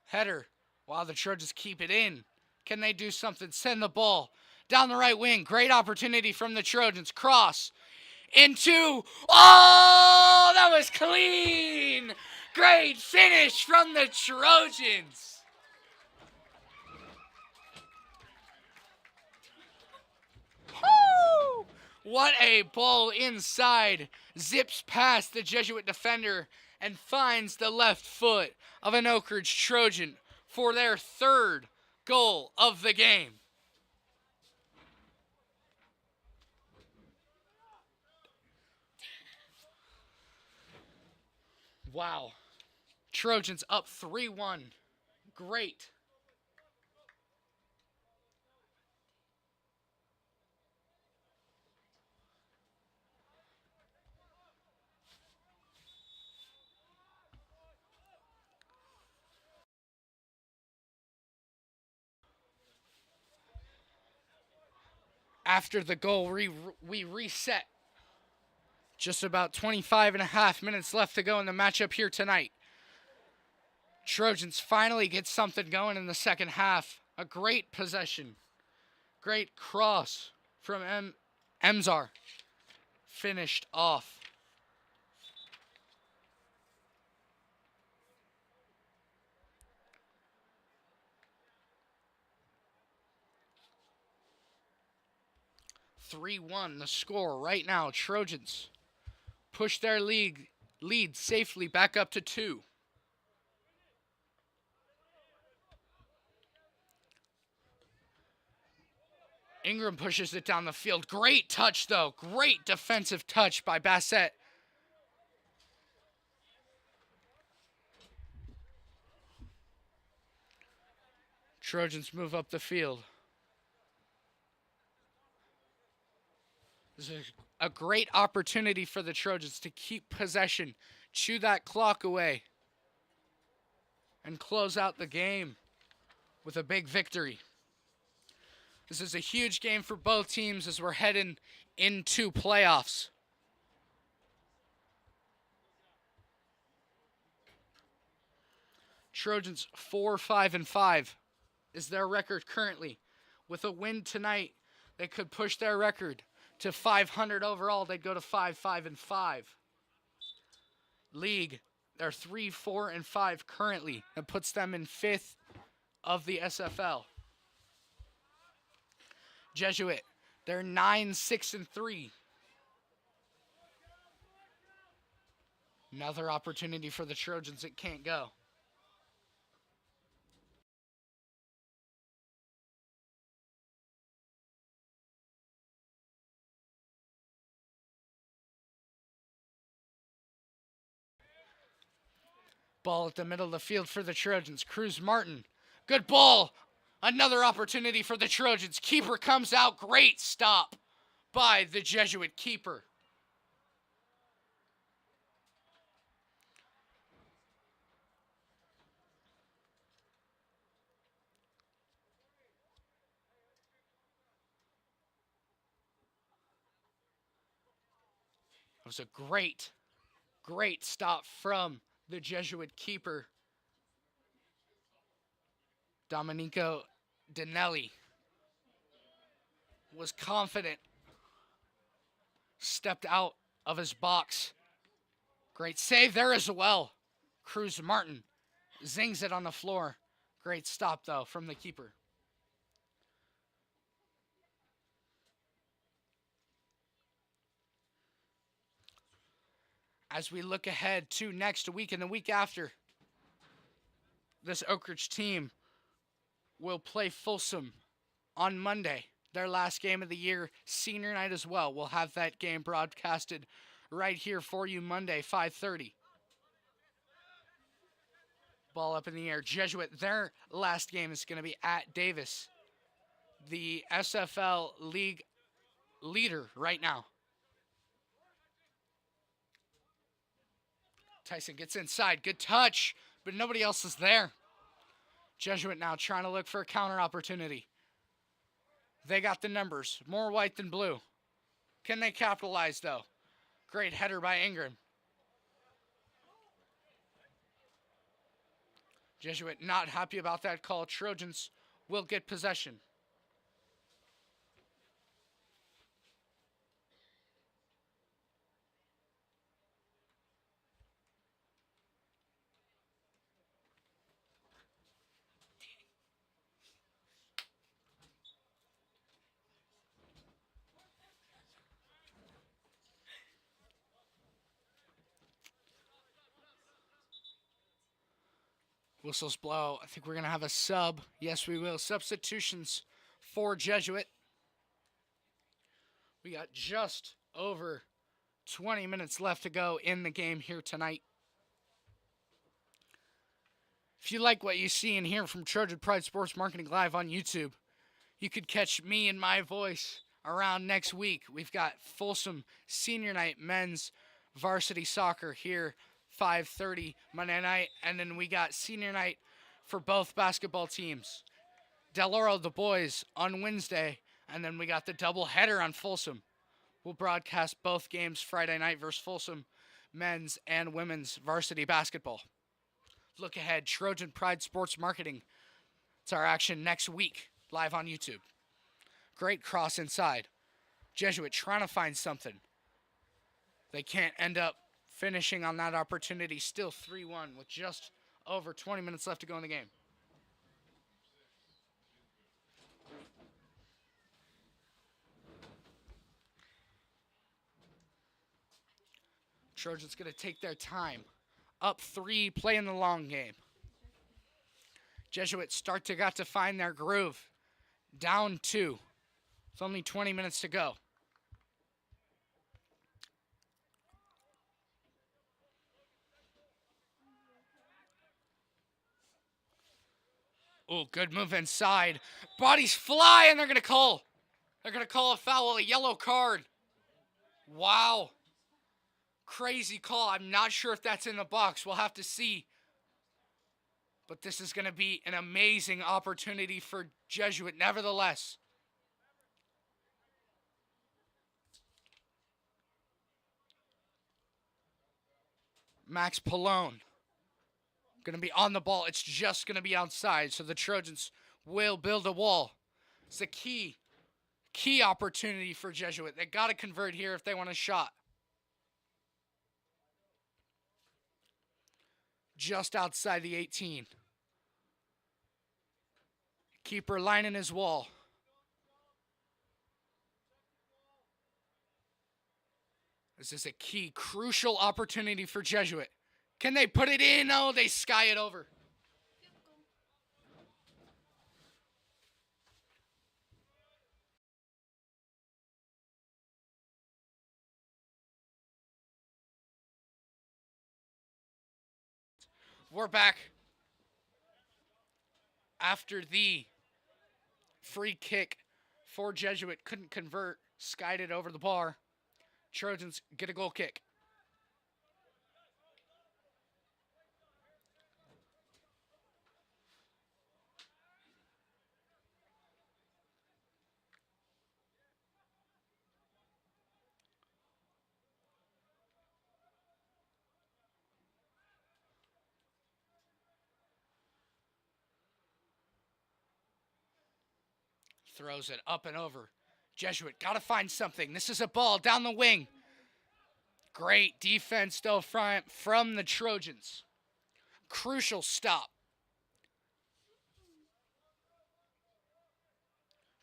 A: Header, while the Trojans keep it in. Can they do something? Send the ball down the right wing. Great opportunity from the Trojans. Cross into... Oh, that was clean! Great finish from the Trojans. Woo! What a ball inside. Zips past the Jesuit defender and finds the left foot of an Oak Ridge Trojan for their third goal of the game. Wow. Trojans up 3-1. Great. After the goal, we reset. Just about 25 and a half minutes left to go in the matchup here tonight. Trojans finally get something going in the second half. A great possession. Great cross from Emzar. Finished off 3-1 the score right now. Trojans push their lead safely back up to 2. Ingram pushes it down the field. Great touch, though. Great defensive touch by Bassett. Trojans move up the field. This is a great opportunity for the Trojans to keep possession, chew that clock away, and close out the game with a big victory. This is a huge game for both teams as we're heading into playoffs. Trojans 4-5-5 is their record currently. With a win tonight, they could push their record to 500 overall. They'd go to 5-5-5. League, they're 3-4-5 currently. That puts them in 5th of the SFL. Jesuit, they're 9-6-3. Another opportunity for the Trojans. It can't go. Ball at the middle of the field for the Trojans. Cruz Martin. Good ball. Another opportunity for the Trojans. Keeper comes out. Great stop by the Jesuit keeper. It was a great stop from the Jesuit keeper, Domenico Danelli. Was confident, stepped out of his box. Great save there as well. Cruz Martin zings it on the floor. Great stop, though, from the keeper. As we look ahead to next week and the week after, this Oak Ridge team will play Folsom on Monday, their last game of the year, senior night as well. We'll have that game broadcasted right here for you Monday, 5:30. Ball up in the air. Jesuit, their last game is going to be at Davis, the SFL league leader right now. Tyson gets inside. Good touch, but nobody else is there. Jesuit now trying to look for a counter opportunity. They got the numbers. More white than blue. Can they capitalize, though? Great header by Ingram. Jesuit not happy about that call. Trojans will get possession. Whistles blow. I think we're going to have a sub. Yes, we will. Substitutions for Jesuit. We got just over 20 minutes left to go in the game here tonight. If you like what you see and hear from Trojan Pride Sports Marketing Live on YouTube, you could catch me and my voice around next week. We've got Folsom Senior Night Men's Varsity Soccer here 5:30 Monday night, and then we got senior night for both basketball teams. Del Oro, the boys, on Wednesday, and then we got the double header on Folsom. We'll broadcast both games Friday night versus Folsom, men's and women's varsity basketball. Look ahead, Trojan Pride Sports Marketing. It's our action next week, live on YouTube. Great cross inside. Jesuit trying to find something. They can't end up finishing on that opportunity. Still 3-1 with just over 20 minutes left to go in the game. Trojans going to take their time. Up 3, playing the long game. Jesuits got to find their groove. Down 2. It's only 20 minutes to go. Oh, good move inside. Bodies fly, and they're going to call. They're going to call a foul, a yellow card. Wow. Crazy call. I'm not sure if that's in the box. We'll have to see. But this is going to be an amazing opportunity for Jesuit, nevertheless. Max Pallone going to be on the ball. It's just going to be outside, so the Trojans will build a wall. It's a key opportunity for Jesuit. They got to convert here if they want a shot. Just outside the 18. Keeper lining his wall. This is a key, crucial opportunity for Jesuit. Can they put it in? Oh, they sky it over. We're back after the free kick for Jesuit. Couldn't convert. Skied it over the bar. Trojans get a goal kick. Throws it up and over. Jesuit got to find something. This is a ball down the wing. Great defense, though, from the Trojans. Crucial stop.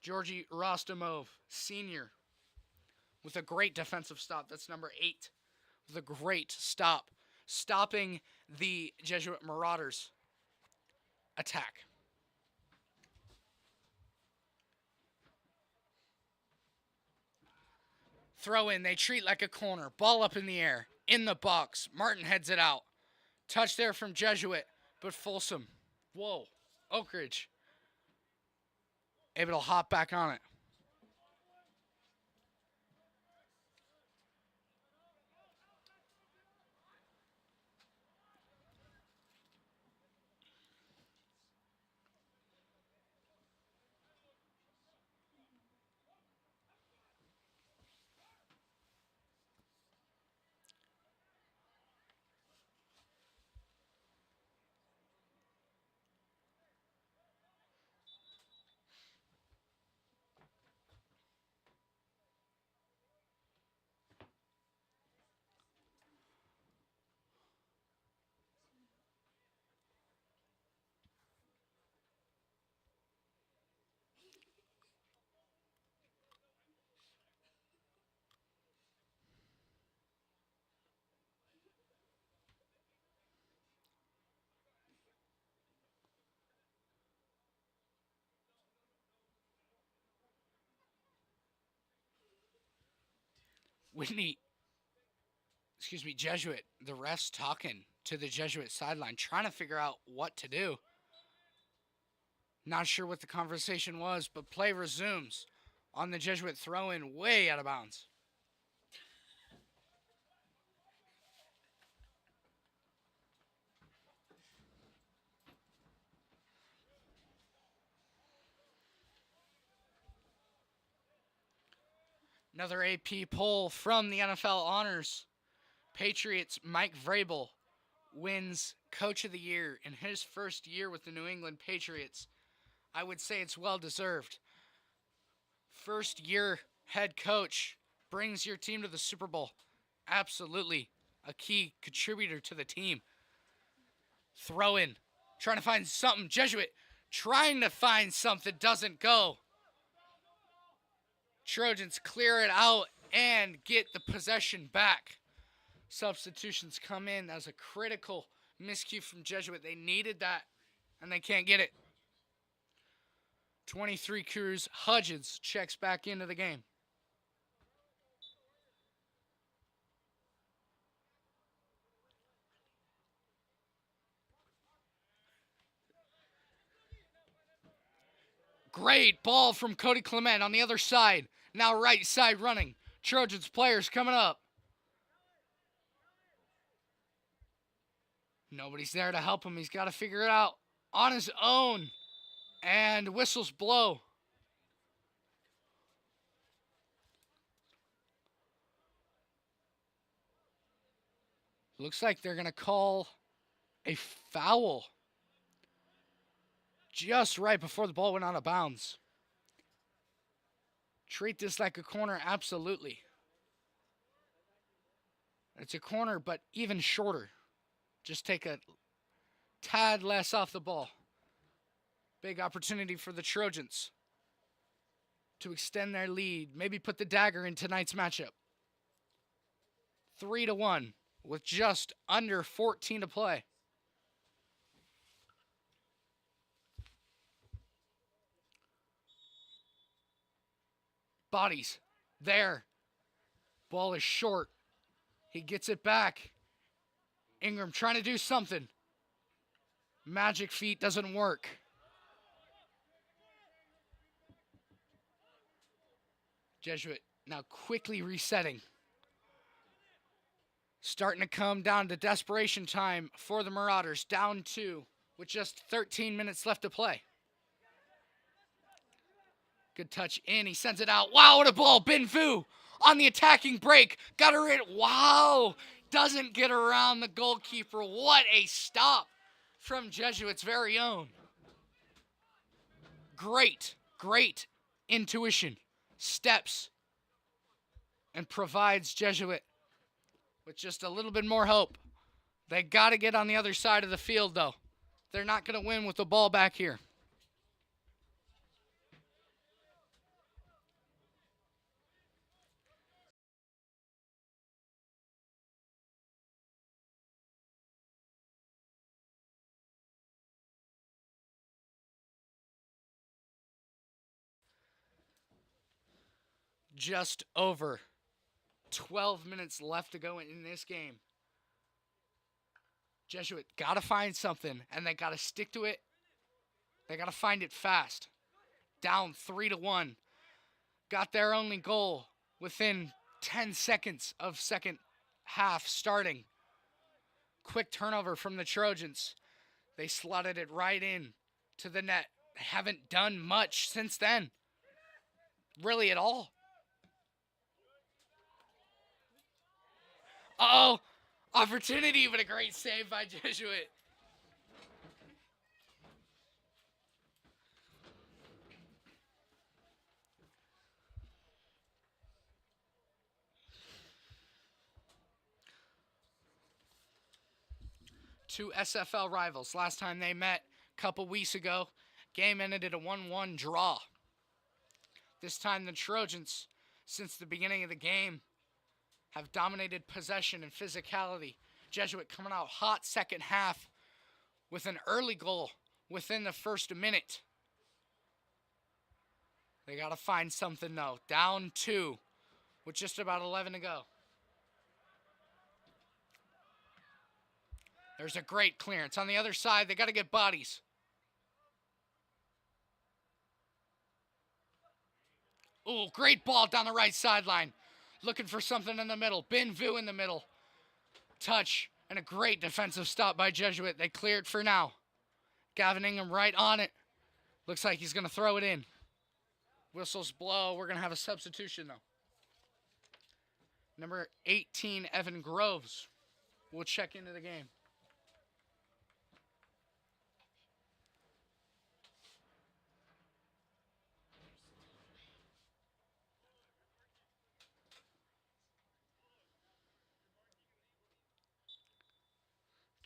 A: Georgi Rostomov, senior, with a great defensive stop. That's number 8. With a great stop. Stopping the Jesuit Marauders' attack. Throw in. They treat like a corner. Ball up in the air. In the box. Martin heads it out. Touch there from Jesuit, but Folsom. Whoa. Oak Ridge. Able to hop back on it. Jesuit, the refs talking to the Jesuit sideline, trying to figure out what to do. Not sure what the conversation was, but play resumes on the Jesuit throw-in, way out of bounds. Another AP poll from the NFL Honors. Patriots' Mike Vrabel wins Coach of the Year in his first year with the New England Patriots. I would say it's well-deserved. First-year head coach brings your team to the Super Bowl. Absolutely a key contributor to the team. Throw in. Trying to find something. Jesuit trying to find something. Doesn't go. Trojans clear it out and get the possession back. Substitutions come in. That was a critical miscue from Jesuit. They needed that, and they can't get it. 23 Cruz Hudgens checks back into the game. Great ball from Cody Clement on the other side. Now right side running. Trojans players coming up. Nobody's there to help him. He's got to figure it out on his own. And whistles blow. Looks like they're going to call a foul just right before the ball went out of bounds. Treat this like a corner, absolutely. It's a corner, but even shorter. Just take a tad less off the ball. Big opportunity for the Trojans to extend their lead. Maybe put the dagger in tonight's matchup. 3-1 with just under 14 to play. Bodies there. Ball is short. He gets it back. Ingram trying to do something. Magic feet doesn't work. Jesuit now quickly resetting. Starting to come down to desperation time for the Marauders. Down 2 with just 13 minutes left to play. Good touch in. He sends it out. Wow, what a ball. Ben Vu on the attacking break. Got her in. Wow. Doesn't get around the goalkeeper. What a stop from Jesuit's very own. Great intuition. Steps and provides Jesuit with just a little bit more hope. They got to get on the other side of the field, though. They're not going to win with the ball back here. Just over 12 minutes left to go in this game. Jesuit got to find something, and they got to stick to it. They got to find it fast. Down 3-1. Got their only goal within 10 seconds of second half starting. Quick turnover from the Trojans. They slotted it right in to the net. They haven't done much since then. Really at all. Uh-oh. Opportunity, but a great save by Jesuit. Two SFL rivals. Last time they met a couple weeks ago, game ended in a 1-1 draw. This time the Trojans, since the beginning of the game, have dominated possession and physicality. Jesuit coming out hot second half with an early goal within the first minute. They got to find something, though. Down 2 with just about 11 to go. There's a great clearance. On the other side, they got to get bodies. Ooh, great ball down the right sideline. Looking for something in the middle. Ben Vu in the middle. Touch and a great defensive stop by Jesuit. They clear it for now. Gavin Ingham right on it. Looks like he's going to throw it in. Whistles blow. We're going to have a substitution, though. Number 18, Evan Groves, will check into the game.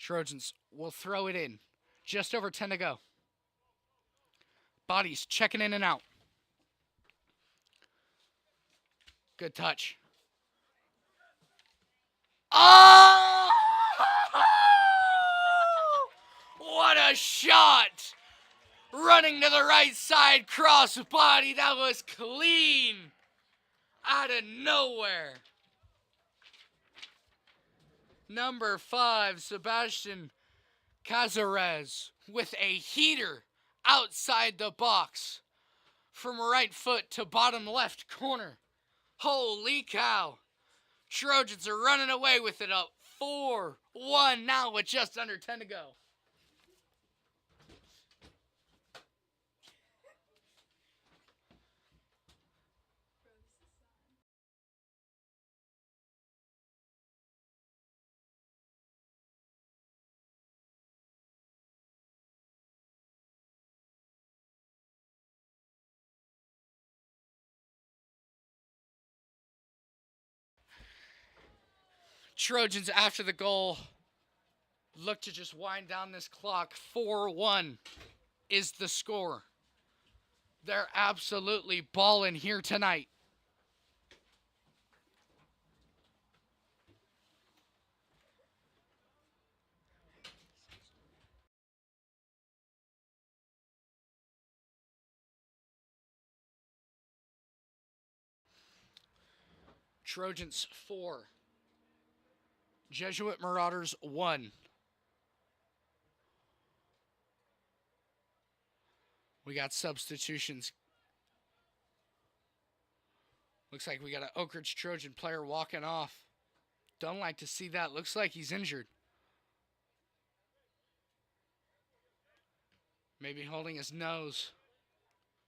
A: Trojans will throw it in. Just over 10 to go. Bodies checking in and out. Good touch. Oh! What a shot! Running to the right side, cross body. That was clean. Out of nowhere. Number 5, Sebastian Cazares with a heater outside the box. From right foot to bottom left corner. Holy cow. Trojans are running away with it up 4-1 now with just under 10 to go. Trojans after the goal look to just wind down this clock. 4-1 is the score. They're absolutely balling here tonight. Trojans 4. Jesuit Marauders 1. We got substitutions. Looks like we got an Oak Ridge Trojan player walking off. Don't like to see that. Looks like he's injured. Maybe holding his nose.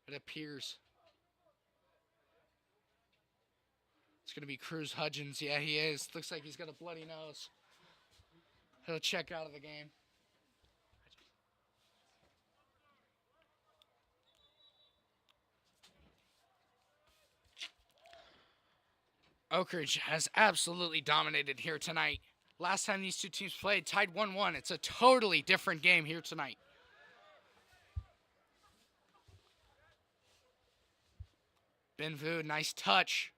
A: It appears. It's going to be Cruz Hudgens. Yeah, he is. Looks like he's got a bloody nose. He'll check out of the game. Oak Ridge has absolutely dominated here tonight. Last time these two teams played, tied 1-1. It's a totally different game here tonight. Benvu, nice touch.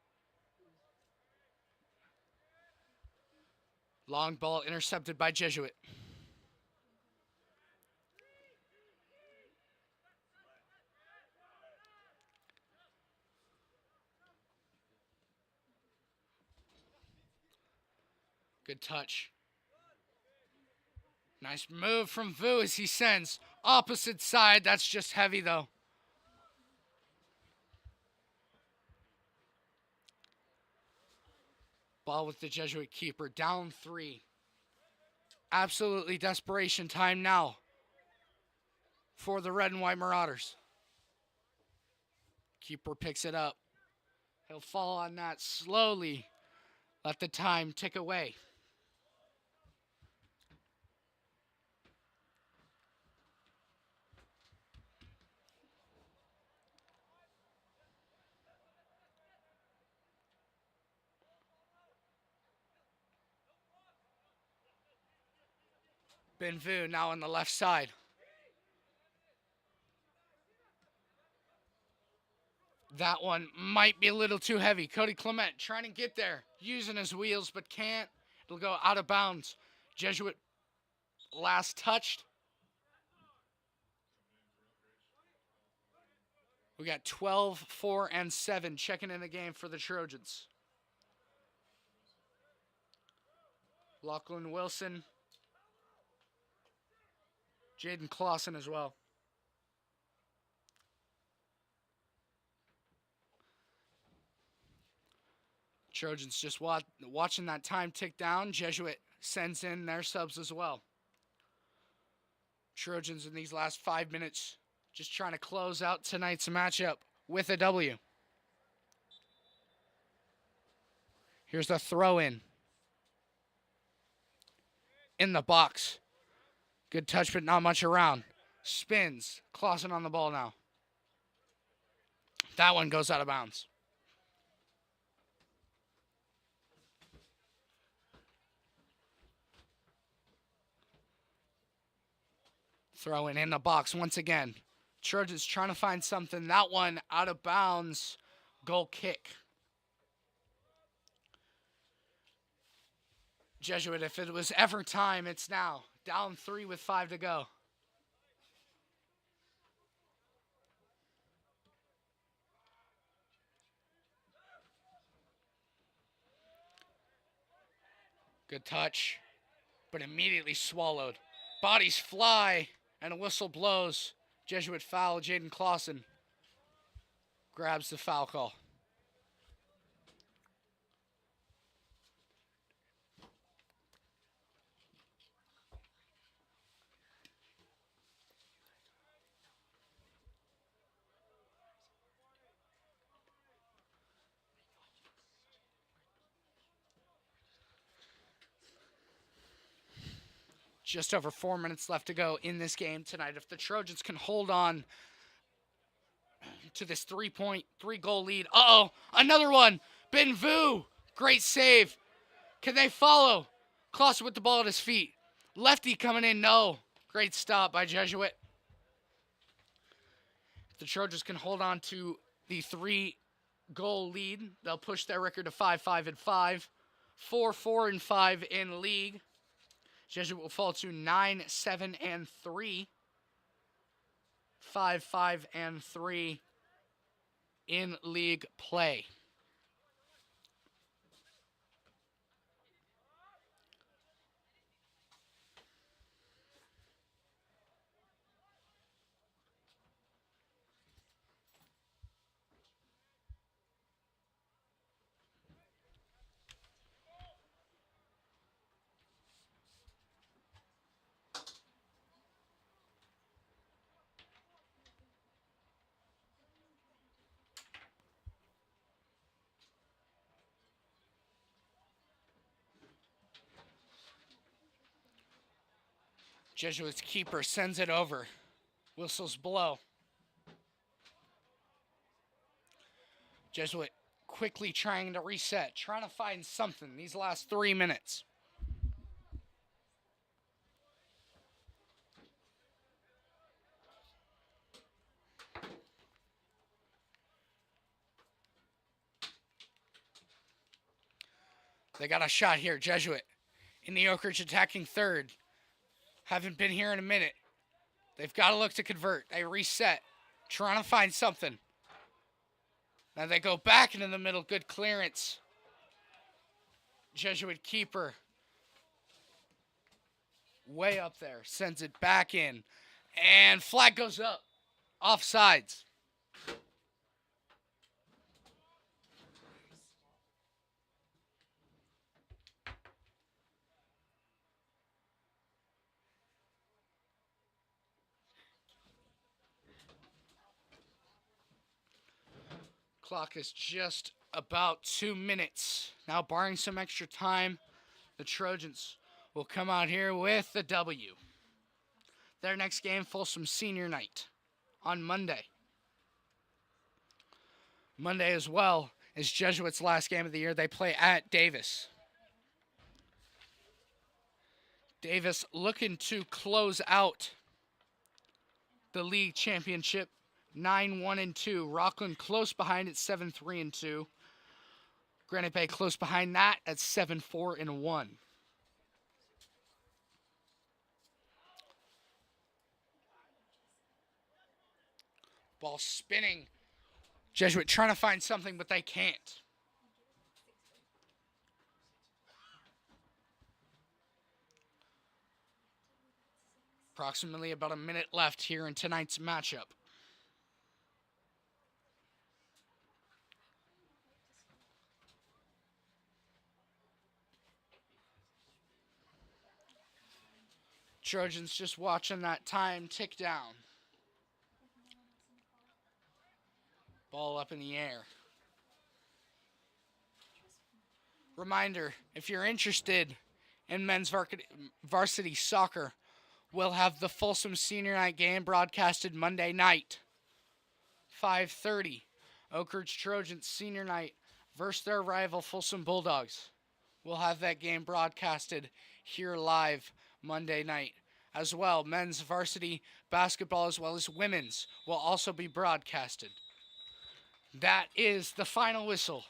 A: Long ball intercepted by Jesuit. Good touch. Nice move from Vu as he sends opposite side. That's just heavy though. Ball with the Jesuit keeper. Down 3. Absolutely desperation time now for the Red and White Marauders. Keeper picks it up. He'll fall on that slowly. Let the time tick away. Benvu now on the left side. That one might be a little too heavy. Cody Clement trying to get there, using his wheels, but can't. It'll go out of bounds. Jesuit last touched. We got 12, 4, and 7 checking in the game for the Trojans. Lachlan Wilson. Jaden Clausen as well. Trojans just watching that time tick down. Jesuit sends in their subs as well. Trojans in these last 5 minutes just trying to close out tonight's matchup with a W. Here's the throw in the box. Good touch, but not much around. Spins. Clausen on the ball now. That one goes out of bounds. Throw in the box once again. Trojans trying to find something. That one out of bounds. Goal kick. Jesuit, if it was ever time, it's now. Down 3 with 5 to go. Good touch, but immediately swallowed. Bodies fly, and a whistle blows. Jesuit foul. Jaden Clausen grabs the foul call. Just over 4 minutes left to go in this game tonight. If the Trojans can hold on to this 3-goal lead. Uh-oh, another one. Benvu, great save. Can they follow? Clausen with the ball at his feet. Lefty coming in, no. Great stop by Jesuit. If the Trojans can hold on to the 3-goal lead, they'll push their record to 5-5-5. 4-4-5 in league. Jesuit will fall to 9-7-3. 5-5-3 in league play. Jesuit's keeper sends it over. Whistles blow. Jesuit quickly trying to reset, trying to find something these last 3 minutes. They got a shot here. Jesuit in the Oak Ridge attacking third. Haven't been here in a minute. They've got to look to convert. They reset, trying to find something. Now they go back into the middle. Good clearance. Jesuit keeper way up there. Sends it back in. And flag goes up. Offsides. Clock is just about 2 minutes. Now, barring some extra time, the Trojans will come out here with the W. Their next game, Folsom Senior Night on Monday. Monday as well is Jesuit's last game of the year. They play at Davis. Davis looking to close out the league championship 9-1-2. Rockland close behind at 7-3-2. Granite Bay close behind that at 7-4-1. Ball spinning. Jesuit trying to find something, but they can't. Approximately about a minute left here in tonight's matchup. Trojans just watching that time tick down. Ball up in the air. Reminder, if you're interested in men's varsity soccer, we'll have the Folsom Senior Night game broadcasted Monday night, 5:30. Oak Ridge Trojans Senior Night versus their rival Folsom Bulldogs. We'll have that game broadcasted here live Monday night. As well, men's varsity basketball as well as women's will also be broadcasted. That is the final whistle.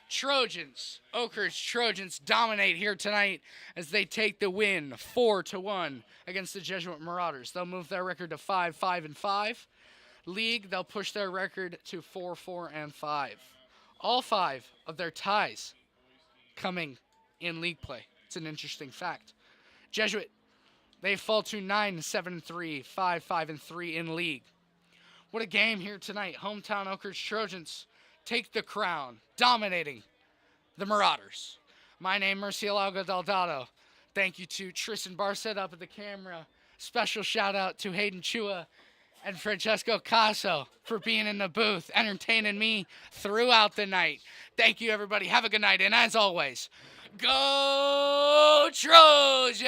A: Trojans, Oakridge Trojans dominate here tonight as they take the win 4-1 against the Jesuit Marauders. They'll move their record to 5-5-5. League, they'll push their record to 4-4-5. All 5 of their ties coming in league play. It's an interesting fact. Jesuit, they fall to 9-7-3, 5-5-3 in league. What a game here tonight. Hometown Oakridge Trojans take the crown, dominating the Marauders. My name, Murcielago Del Dotto. Thank you to Tristan Barset up at the camera. Special shout out to Hayden Chua and Francesco Caso for being in the booth, entertaining me throughout the night. Thank you, everybody. Have a good night. And as always, go Trojans!